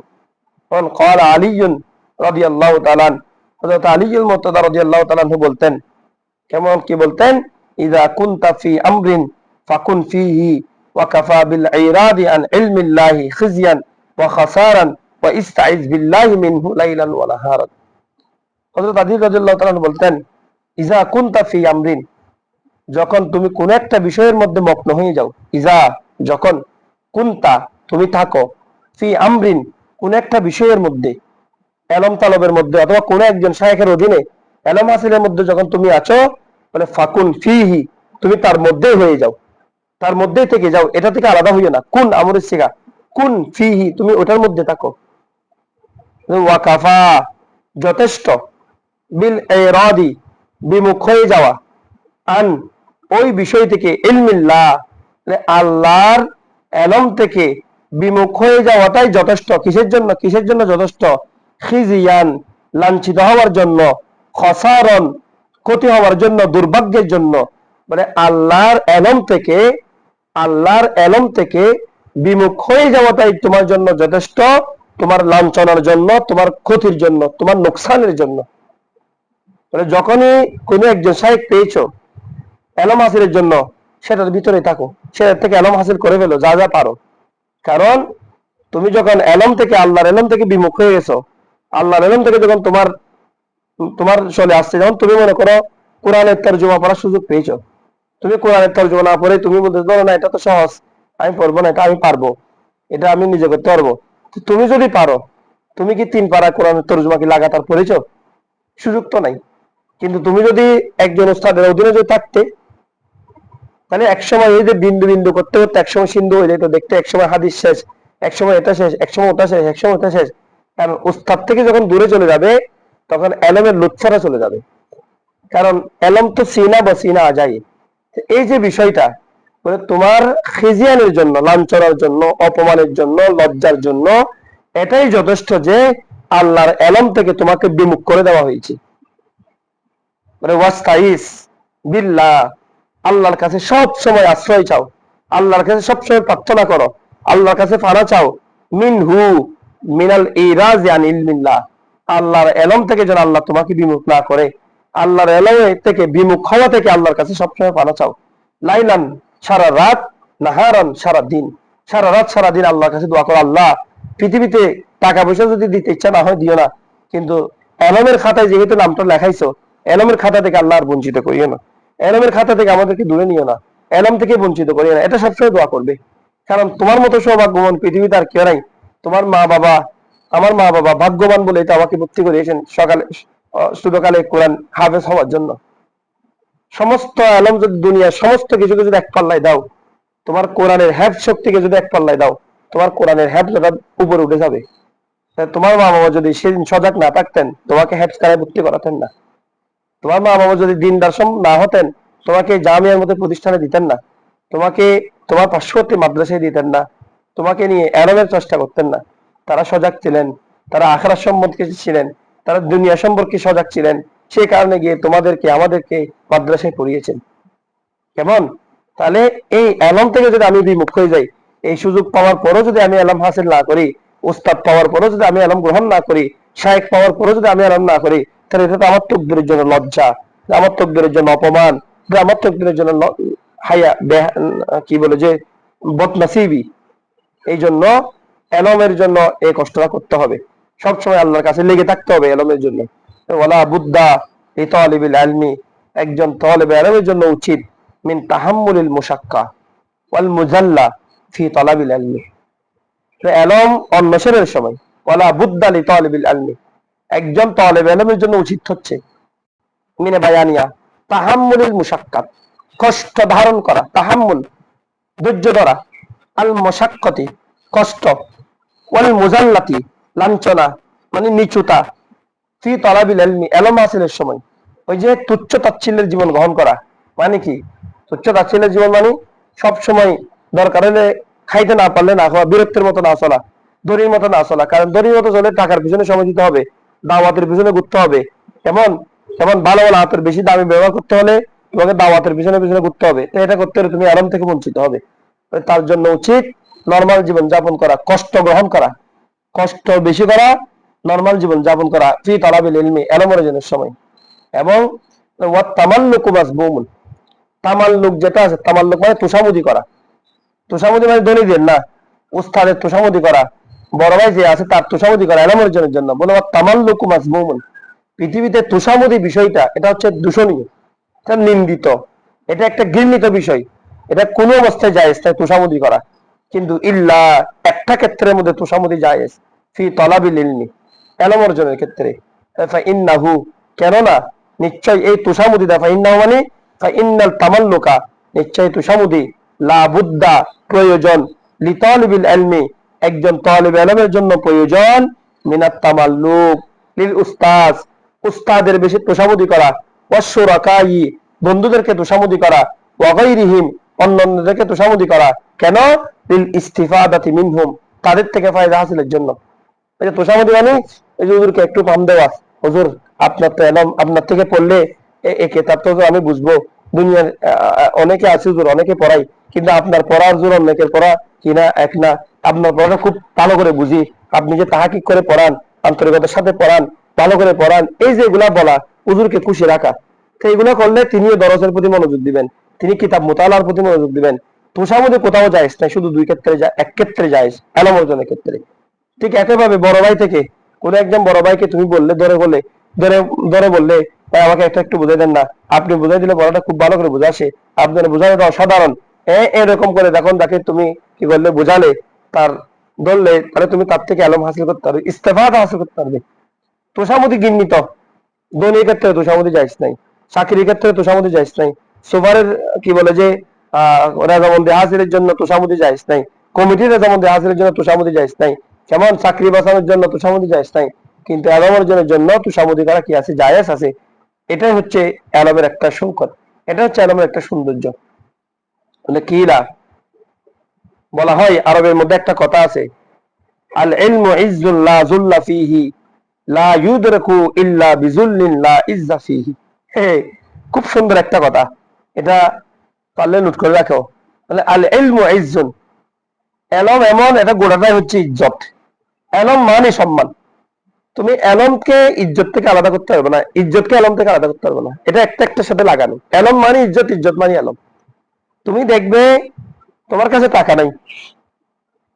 কারণ ক্বালা আলীয়ুন রাদিয়াল্লাহু তাআলা, হযরত আলী মুর্তজা রাদিয়াল্লাহু তাআলা বলতেন, কেমন কি বলতেন, ইযা কুনতা ফি আমরিন ফাকুন ফিহি ওয়া কাফা বিল ইরাদি আন ইলমিল্লাহি খিজয়ান ওয়া খাসারান ওয়া ইস্তাইজ বিল্লাহি মিনহু লাইলান ওয়া নাহারান। হযরত আলী রাদিয়াল্লাহু তাআলা বলতেন, ইযা কুনতা ফি আমরিন, যখন তুমি কোন একটা বিষয়ের মধ্যে মগ্ন হয়ে যাও, ইজা যখন, কুনতা তুমি থাকো, ফি আমরিন কোন একটা বিষয়ের মধ্যে, এলম তালবের মধ্যে অথবা কোন একজন শায়েখের অধীনে এলম হাসিলের মধ্যে যখন তুমি আছো, বলে ফাকুন ফিহি, তুমি তার মধ্যেই হয়ে যাও, তার মধ্যেই থেকে যাও, এটা থেকে আলাদা হইও না। কুন আমরের সিগা, কুন ফিহি, তুমি ওটার মধ্যে থাকো। ওয়া কাফা যথেষ্ট, বিল ইরাদি বিমুখ হয়ে যাওয়া, আন ওই বিষয় থেকে, ইলমিল্লাহ আল্লাহর এলম থেকে বিমুখ হয়ে যাওয়াটাই যথেষ্ট। কিসের জন্য? কিসের জন্য যথেষ্ট? খিজিয়ান লাঞ্ছিত হওয়ার জন্য, খসারন ক্ষতি হওয়ার জন্য, দুর্ভাগ্যের জন্য। মানে আল্লাহর এলম থেকে বিমুখ হয়ে যাওয়াটাই তোমার জন্য যথেষ্ট, তোমার লাঞ্ছনার জন্য, তোমার ক্ষতির জন্য, তোমার নোকসানের জন্য। মানে যখনই কোনো একজন শায়েখ পেয়েছো এলম হাসিলের জন্য, সেটার ভিতরে থাকো, সেটার থেকে এলম হাসিল করে ফেলো যা যা পারো। কারণ তুমি যখন এলম থেকে, আল্লাহর এলম থেকে বিমুখ হয়ে গেছো, আল্লাহর এলম থেকে যখন তোমার তোমার চলে আসছে, যেমন তুমি মনে করো কোরআনের তরজমা পড়ার সুযোগ পেয়েছো, তুমি কোরআনের তরজমা না পড়ে তুমি বলতে ধরো না এটা তো সহজ, আমি পড়বো না, এটা আমি পারবো, এটা আমি নিজে করতে পারবো। তুমি যদি পারো, তুমি কি 3 পারা কোরআনের তরজমা কি লাগাতার পড়েছো? সুযোগ তো নাই। কিন্তু তুমি যদি একজন উস্তাদের অধীনে যদি থাকতে, তাহলে একসময় এই যে বিন্দু বিন্দু করতে করতে একসময় সিন্ধু হয়ে যেত, দেখতে একসময় হাদিস শেষ, একসময় এটা শেষ, একসময় ওটা শেষ, একসময় ওটা শেষ। কারণ উস্তাদ থেকে যখন দূরে চলে যাবে, তখন এলমের লুৎফারা চলে যাবে। কারণ এলম তো সিনা বা সিনা আজাই। এই যে বিষয়টা, মানে তোমার খিজিয়ানের জন্য, লাঞ্ছনার জন্য, অপমানের জন্য, লজ্জার জন্য এটাই যথেষ্ট যে আল্লাহর এলম থেকে তোমাকে বিমুখ করে দেওয়া হয়েছে। মানে ওয়াস্তাইস বিল্লাহ, আল্লাহর কাছে সব সময় আশ্রয় চাও, আল্লাহর কাছে সবসময় প্রার্থনা করো, আল্লাহর কাছে ফানা চাও, মিনহু মিনাল ইরাজ আন ইলমিল্লাহ, আল্লাহর এলম থেকে যেন আল্লাহ তোমাকে বিমুখ না করে, আল্লাহর এলম থেকে বিমুখ হওয়া থেকে আল্লাহর কাছে সবসময় ফানা চাও। লাইলান সারা রাত, নাহারান সারা দিন, সারা রাত সারা দিন আল্লাহর কাছে দোয়া করো, আল্লাহ পৃথিবীতে টাকা পয়সা যদি দিতে ইচ্ছা না হয় দিও না, কিন্তু এলমের খাতায় যেহেতু নামটা লেখাইছো, এলমের খাতা থেকে আল্লাহ আর বঞ্চিত করিও না, এলমের খাতা থেকে আমাদেরকে দূরে নিও না, এলম থেকে বঞ্চিত করিও না। এটা সবসময় দোয়া করবে। কারণ তোমার মতো সৌভাগ্যবান পৃথিবীতে আর কেউ নাই। তোমার মা বাবা, আমার মা বাবা ভাগ্যবান বলে তো আমাকে ভর্তি করিয়েছেন সকালে ছোটকালে কোরআন হাফেজ হওয়ার জন্য। সমস্ত আলম যদি দুনিয়ার সমস্ত কিছুকে যদি এক পাল্লায় দাও, তোমার কোরআনের হ্যাফজ শক্তিকে যদি এক পাল্লায় দাও, তোমার কোরআনের হ্যাফজটা উপরে উঠে যাবে। তোমার মা বাবা যদি সেদিন সজাগ না থাকতেন, তোমাকে হ্যাফজ খানায় ভর্তি করাতেন না। তোমার মা বাবা যদি দিনদার না হতেন, তোমাকে জামিয়ার মতো প্রতিষ্ঠানে দিতেন না, তোমাকে তোমার পার্শ্ববর্তী মাদ্রাসায় দিতেন না, তোমাকে নিয়ে এরমের চেষ্টা করতেন না। তারা সজাগ ছিলেন, তারা আখিরাত সম্পর্কে ছিলেন, তারা দুনিয়া সম্পর্কে সজাগ ছিলেন, সেই কারণে গিয়ে তোমাদেরকে আমাদেরকে মাদ্রাসায় পড়িয়েছেন। কেমন? তাহলে এই এলম থেকে যদি আমি বিমুখ হয়ে যাই, এই সুযোগ পাওয়ার পরও যদি আমি এলম হাসিল না করি, উস্তাদ পাওয়ার পরও যদি আমি এলম গ্রহণ না করি, শায়েখ পাওয়ার পরও যদি আমি এলম না করি, তাহলে এটা তো আমার তকদিরের জন্য লজ্জা, আমার তকদিরের জন্য অপমান, আমার তকদিরের জন্য হায়া, কি বলে যে বদনসিবি। এই জন্য এলমের জন্য এই কষ্টটা করতে হবে, সবসময় আল্লাহর কাছে লেগে থাকতে হবে এলমের জন্য। ওয়ালা বুদ্দা লিতালিবিল ইলমি, একজন তালিবে ইলমের জন্য উচিত মিন তাহাম্মুলিল মুশাক্কা ওয়াল মুজাল্লা ফি তালাবিল ইলমি। এলম অন্বেষণের সময় ওয়ালা বুদ্দা লিতালিবিল ইলমি, একজন তালিবে ইলমের জন্য উচিত হচ্ছে মিনে বায়ানিয়া তাহাম্মুলিল মুশাক্কাত, কষ্ট ধারণ করা, তাহাম্মুল ধৈর্য ধরা, আল মুশাক্কাতি কষ্ট, ওয়াল মুজাল্লাতি লাঞ্ছনা মানে নিচুতা, ফি তালাবিল ইলমি ইলম হাসিলের সময়। ওই যে তুচ্ছ তাচ্ছিল্যের জীবন গ্রহণ করা মানে কি? তুচ্ছ তাচ্ছিল্যের জীবন মানে সব সময় দরকার হলে খাইতে না পারলে না খাওয়া, বীরত্বের মতো না চলা, দড়ির মতো না চলা। কারণ দড়ির মতো চলে টাকার পিছনে সময় দিতে হবে, দাওয়াতের পিছনে ঘুরতে হবে। কেমন? যেমন ভালো ভালো হাতের বেশি দামি ব্যবহার করতে হলে তোমাকে দাওয়াতের পিছনে পিছনে ঘুরতে হবে। তো এটা করতে হলে তুমি আরাম থেকে বঞ্চিত হবে। তার জন্য উচিত নরমাল জীবন যাপন করা, কষ্ট গ্রহণ করা, কষ্ট বেশি করা, নরমাল জীবন যাপন করা ফি তালাবিল ইলমি ইলম অর্জনের সময়। এবং ওয়াত তামাল্লুকু মাসবুমুন, তামাল্লুক যেটা আছে, তামাল্লুক মানে তোষামুদি করা। তোষামুদি মানে ধনীদের না, উস্তাদের তোষামুদি করা, বড় ভাই যে আছে তার তোষামুদি করা এলম অর্জনের জন্য। বলে তামাল্লুকু মাযমুমুন, পৃথিবীতে তোষামুদি বিষয়টা এটা হচ্ছে দূষণীয়, এটা নিন্দিত, এটা একটা ঘৃণিত বিষয়। এটা কোনো অবস্থায় জায়েজ নয় তোষামুদি করা। কিন্তু ইল্লা একটা ক্ষেত্রের মধ্যে তোষামুদি জায়েজ, ফি তলাবিল ইলমি, এলম অর্জনের ক্ষেত্রে। ফা ইন্নাহু, কেননা নিশ্চয় এই তোষামুদি দা, ফা ইন্নাহু মানে ফা ইন্নাল তামাল্লুকা, নিশ্চয় তোষামুদি, লা বুদ্দা প্রয়োজন, লিতালিবিল ইলমি একজন তালিব ইলমের জন্য প্রয়োজন, মিনাত তামাল্লুক লিল উস্তাজ, উস্তাদের বেশি তোষামুদি করা, ওয়াশুরাকাই বন্ধুদেরকে তোষামুদি করা, ওয়াগাইরিহিম অন্যান্যদেরকে তোষামুদি করা। কেন? লিল ইস্তিফাদাতি মিনহুম, তাদের থেকে ফায়দা হাসিলের জন্য। এই যে তোষামুদি মানে এই যে হুজুরকে একটু পাম দেওয়া, হুজুর আপনার তো এলম, আপনার থেকে পড়লে এই কিতাব তো আমি বুঝবো, দুনিয়ার অনেকে আছে হুজুর, অনেকে পড়াই, কিন্তু আপনার পড়ার জোর অনেকের পড়া কিনা এক না, আপনার পড়াটা খুব ভালো করে বুঝি, আপনি যে তাহাকিক করে পড়ান, আন্তরিকতার সাথে পড়ান, ভালো করে পড়ান, এই যে এগুলা বলা, হুজুরকে খুশি রাখা। তো এগুলো করলে তিনিও দরজের প্রতি মনোযোগ দিবেন, তিনি কিতাব মোতালার প্রতি মনোযোগ দিবেন। তোষামুদি কোথাও জায়েজ নাই, শুধু দুই ক্ষেত্রে, এক ক্ষেত্রে জায়েজ, এলম অর্জনের ক্ষেত্রে। ঠিক একইভাবে বড় ভাই থেকে কোন একজন বড় ভাইকে তুমি বললে, ধরে ধরে বললে, ভাই আমাকে একটা একটু বুঝাই দেন না, আপনি বুঝাই দিলে বড়টা খুব ভালো করে বুঝে আসে, আপনার বোঝানোটা অসাধারণ, এরকম করে দেখুন তাকে তুমি কি করলে, বোঝালে, তার ধরলে, তাহলে তুমি তার থেকে এলম হাসিল করতে পারবে, ইস্তেফাদা হাসিল করতে পারবে। তোষামুদি ঘৃণিত, ধনীর ক্ষেত্রে তোষামুদি জায়েজ নাই, চাকরির ক্ষেত্রে তোষামুদি জায়েজ নাই, সুপারের কি বলে যে রেজামন্দি হাসিলের জন্য তোষামুদি জায়েজ নাই, কমিটির রেজামন্দি হাসিলের জন্য তোষামুদি জায়েজ নাই, কেমন চাকরি বাঁচানোর জন্য তোষামুদি জায়েজ নাই, কিন্তু এলম অর্জনের জন্য তোষামুদি করা কি আছে, জায়েজ আছে। এটাই হচ্ছে এলমের একটা সংকট, এটা হচ্ছে এলমের একটা সৌন্দর্য। মানে কিরা বলা হয়, আরবের মধ্যে একটা কথা আছে, আল ইলমু ইজ্জুন লা যুল্লা ফীহি, লা ইউদরাকু ইল্লা বিযুল্লিন লা ইজ্জা ফীহি। খুব সুন্দর একটা কথা, এটা পারলে নোট করে রাখো। তাহলে আল ইলমু ইজ্জুন, এলম এমন, এটা গোড়াটাই হচ্ছে ইজ্জত। এলম মানে সম্মান। তুমি এলমকে ইজ্জত থেকে আলাদা করতে পারবে না, ইজ্জতকে এলম থেকে আলাদা করতে পারবে না, এটা একটা একটার সাথে লাগানো। এলম মানে ইজ্জত, ইজ্জত মানে এলম। তুমি দেখবে তোমার কাছে টাকা নাই,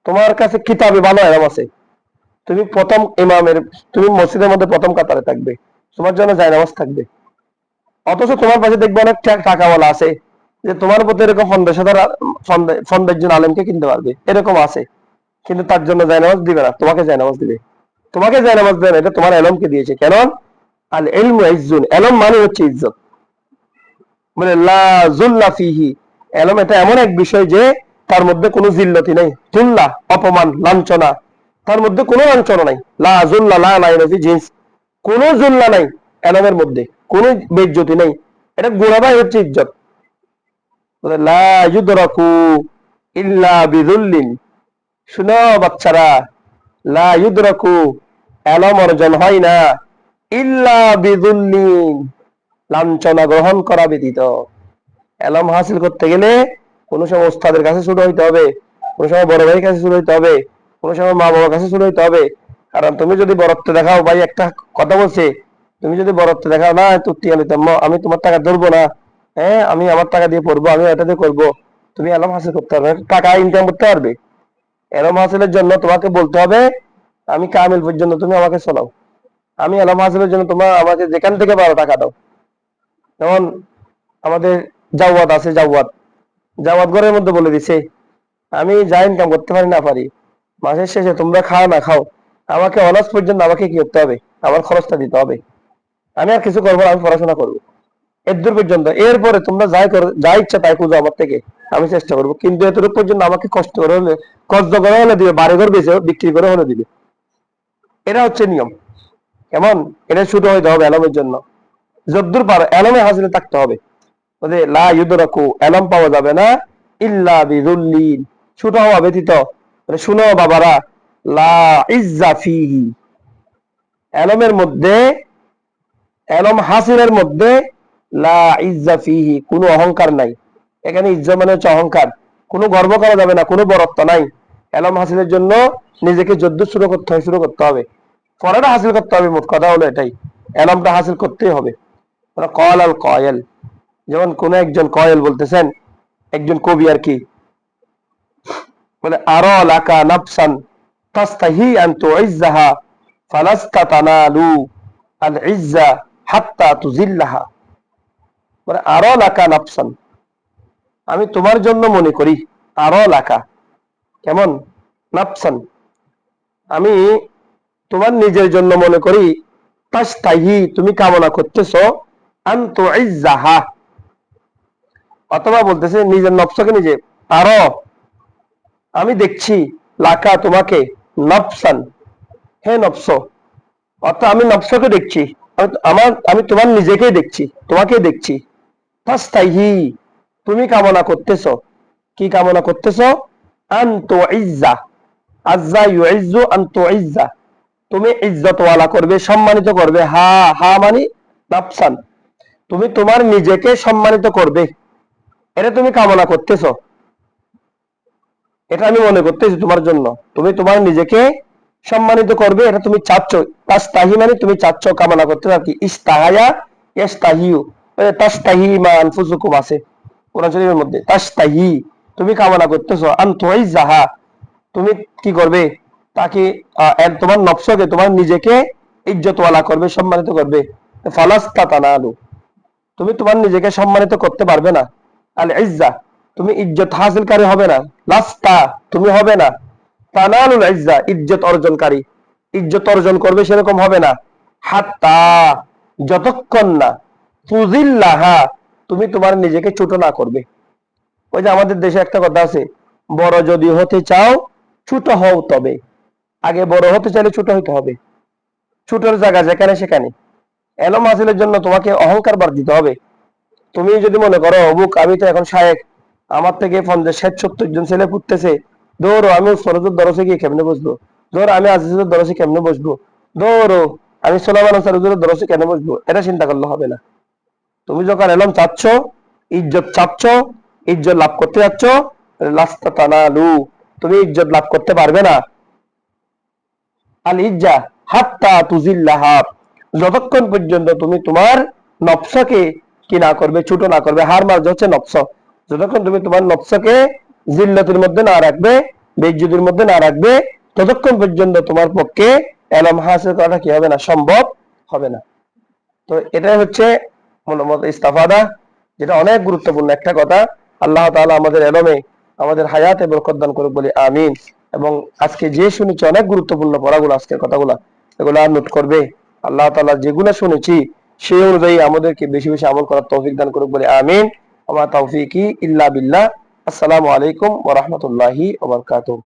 তোমার কাছে কিতাবে ভালো এলম আছে, তুমি প্রথম ইমামের, তুমি মসজিদের মধ্যে প্রথম কাতারে থাকবে, তোমার জন্য জায়নামাজ থাকবে, অথচ তোমার পাশে দেখবে অনেক টাকাওয়ালা আছে, যে তোমার প্রতি এরকম ফন্দের আলেমকে কিনতে পারবে, এরকম আছে, কিন্তু তার জন্য জায়নামাজ দিবে না, তোমাকে জায়নামাজ দিবে। তোমাকে জায়নামাজ দেবে না, এটা তোমার এলমকে দিয়েছে। কেন? আল ইলমু ইজ্জুন, এলম মানে হচ্ছে ইজ্জত। মানে লা যুল্লা ফীহি, এলম এটা এমন এক বিষয় যে তার মধ্যে কোনো জিল্লতি নেই, জুল্লা অপমান, লাঞ্ছনা, তার মধ্যে কোনো লাঞ্ছনা নাই। লা যুল্লা, লা নাই ফি জিন্স, কোনো জুল্লা নাই এলমের মধ্যে, কোনো বেইজ্জতি নেই, এটা গোড়াটাই হচ্ছে ইজ্জত। লা ইউদরাকু ইল্লা বিযুল্লিন, শুনো বাচ্চারা, লা ইউদরাকু, এলম অর্জন হয় না, ইল্লা বিযুল্লিন, লাঞ্ছনা গ্রহণ করা ব্যতীত। এলম হাসিল করতে গেলে কোনো সময় ওস্তাদের কাছে শুরু হইতে হবে, কোনো সময় বড় ভাইয়ের কাছে শুরু হইতে হবে, কোনো সময় মা বাবার কাছে শুরু হইতে হবে। কারণ তুমি যদি বরত্ব দেখাও, ভাই একটা কথা বলছে, তুমি যদি বরত্ব দেখাও, না তুই আমি তোমার টাকা ধরবো না, আমি আমার টাকা দিয়ে পড়বো, আমি এটা দিয়ে করবো, তুমি এলম হাসিল করতে পারবে, টাকা ইনকাম করতে পারবে। এলম হাসিলের জন্য তোমাকে বলতে হবে আমি কামিল পর্যন্ত তুমি আমাকে চলাও, আমি এলম হাসিলের জন্য তোমার আমাকে যেখান থেকে পারো টাকা দাও। যেমন আমাদের জাওয়াত আছে, জাওয়াত ঘরের মধ্যে বলে দিছে, আমি যা ইনকাম করতে পারি না পারি, মাসের শেষে তোমরা খাও না খাও, আমাকে অনার্স পর্যন্ত আমাকে কি করতে হবে, আমার খরচটা দিতে হবে, আমি আর কিছু করবো না, আমি পড়াশোনা করবো এদূর পর্যন্ত। এরপরে তোমরা যা ইচ্ছা তাই খুঁজো আমার থেকে, আমি চেষ্টা করবো, কিন্তু এতটুকু পর্যন্ত আমাকে কষ্ট করে হলে দিবে, বাড়িঘর বেঁচে বিক্রি করে হলে দিবে। এটা হচ্ছে নিয়ম। কেমন? এটা শুরু হইতে হবে এলমের জন্য, যদ্দূর পারো এলমে হাসিলে থাকতে হবে। লা ইউদরাকু, এলম পাওয়া যাবে না, ইল্লা বিযুল্লিন, ছোট হওয়া ব্যতীত। শুনো বাবারা, লা ইজ্জা ফীহি, এলমের মধ্যে, এলম হাসিলের মধ্যে, লা ইজ্জা ফীহি, কোনো অহংকার নাই। এখানে ইজ্জা মানে হচ্ছে অহংকার, কোনো গর্ব করা যাবে না, কোনো বরত্ব নাই। এলম হাসিলের জন্য নিজেকে যদ্দূর শুরু করতে হবে, পড়াটা হাসিল করতে হবে। মোট কথা হলো এটাই, এলমটা হাসিল করতেই হবে। কল আল কয়েল, যেমন কোন একজন কয়েল বলতেছেন, একজন কবি আর কি বলে, আরা লাকা নাফসান তাস্তাহি আন তুইজ্জাহা ফালাস্তা তানালু আল ইজ্জা হাত্তা তুজিল্লাহা। মানে আরা লাকা নাফসান, আমি তোমার জন্য মনে করি, আরা লাকা কেমন, নাফসান আমি তোমার নিজের জন্য মনে করি, তাস্তাহি তুমি কামনা করতেছো, আন তুইজ্জাহা অথবা বলতেছে নিজের নফসকে নিজে, আরা আমি দেখছি, লাকা তোমাকে, নফসান হে নফস, অর্থাৎ আমি নফসকে দেখছি, আমি তোমার নিজেকেই দেখছি, তোমাকে দেখছি। তাস্তাহি তুমি কামনা করতেছো, কি কামনা করতেছো, আন তুইজ্জা, আজ্জা ইউইজ্জু আন তুইজ্জা তুমি ইজ্জতওয়ালা করবে, সম্মানিত করবে, হা হা মানে নফসান তুমি তোমার নিজেকে সম্মানিত করবে, এটা তুমি কামনা করতেছো, এটা আমি মনে করতেছি তোমার জন্য, তুমি তোমার নিজেকে সম্মানিত করবে, এটা তুমি চাচ্ছ। তাস্তাহি মানে তুমি চাচ্ছ, কামনা করতে আর কি, ইস্তাহায়া ইস্তাহিউ, তাস্তাহি মা আনফুসুকুম আছে কোরআন শরীফের মধ্যে, তাস্তাহি তুমি কামনা করতেছো, আন তুইজ্জাহা তুমি কি করবে, তাকে তোমার নফসকে, তোমার নিজেকে ইজ্জতওয়ালা করবে, সম্মানিত করবে। ফালাস্তা তানালু তুমি তোমার নিজেকে সম্মানিত করতে পারবে না, আল ইজ্জা তুমি ইজ্জত হাসিলকারী হবে না, লাস্তা তুমি হবে না, তানালুল ইজ্জা ইজ্জত অর্জনকারী, ইজ্জত অর্জন করবে সেরকম হবে না, হাত্তা যতক্ষণ না, তুজিল্লাহা তুমি তোমার নিজেকে ছোট না করবে। ওই যে আমাদের দেশে একটা কথা আছে, বড় যদি হতে চাও ছোট হও তবে, আগে বড় হতে চাইলে ছোট হইতে হবে, ছোটর জায়গা যেখানে সেখানে। এলম হাসিলের জন্য তোমাকে অহংকার বার দিতে হবে। তুমি যদি মনে করো অমুক আমি তো এখন শায়েক, আমার থেকে 50-60-70 জন ছেলে পুততেছে, ধরো আমি সরজুর দরসে গিয়ে কেমনে বসবো, ধরো আমি আজিজুর দরসে কেমনে বসবো, ধরো আমি সোলামান সরজুর দরসে কেন বসবো, এটা চিন্তা করলে হবে না। তুমি যখন এলম চাচ্ছ, ইজ্জত চাচ্ছ, ইজ্জত লাভ করতে যাচ্ছ, লাস্তা তানালু তুমি ইজ্জত লাভ করতে পারবে না, আল ইজ্জা হাত্তা তুজিল্লাহা যতক্ষণ পর্যন্ত তুমি তোমার নফসকে কি না করবে, ছোট না করবে। হার মার্জ হচ্ছে নফস, যতক্ষণ তুমি তোমার নফসকে জিল্লতের মধ্যে না রাখবে, বেইজ্জতির মধ্যে না রাখবে, ততক্ষণ পর্যন্ত তোমার পক্ষে এলম হাসিল করাটা কি হবে না, সম্ভব হবে না। তো এটাই হচ্ছে মূলত ইস্তাফাদা, যেটা অনেক গুরুত্বপূর্ণ একটা কথা। আল্লাহ তাআলা আমাদের এলমে আমাদের হায়াতে বরকত দান করুক বলি আমিন। এবং আজকে যে শুনেছি অনেক গুরুত্বপূর্ণ পড়াগুলো, আজকের কথাগুলো, এগুলা নোট করবে। আল্লাহ তাআলা যেগুলো শুনেছি সেই অনুযায়ী আমাদেরকে বেশি বেশি আমল করার তৌফিক দান করুক বলি আমিন। ওয়া মা তাওফীকি ইল্লা বিল্লাহ। আসসালামু আলাইকুম ওয়া রাহমাতুল্লাহি ওয়া বারাকাতুহু।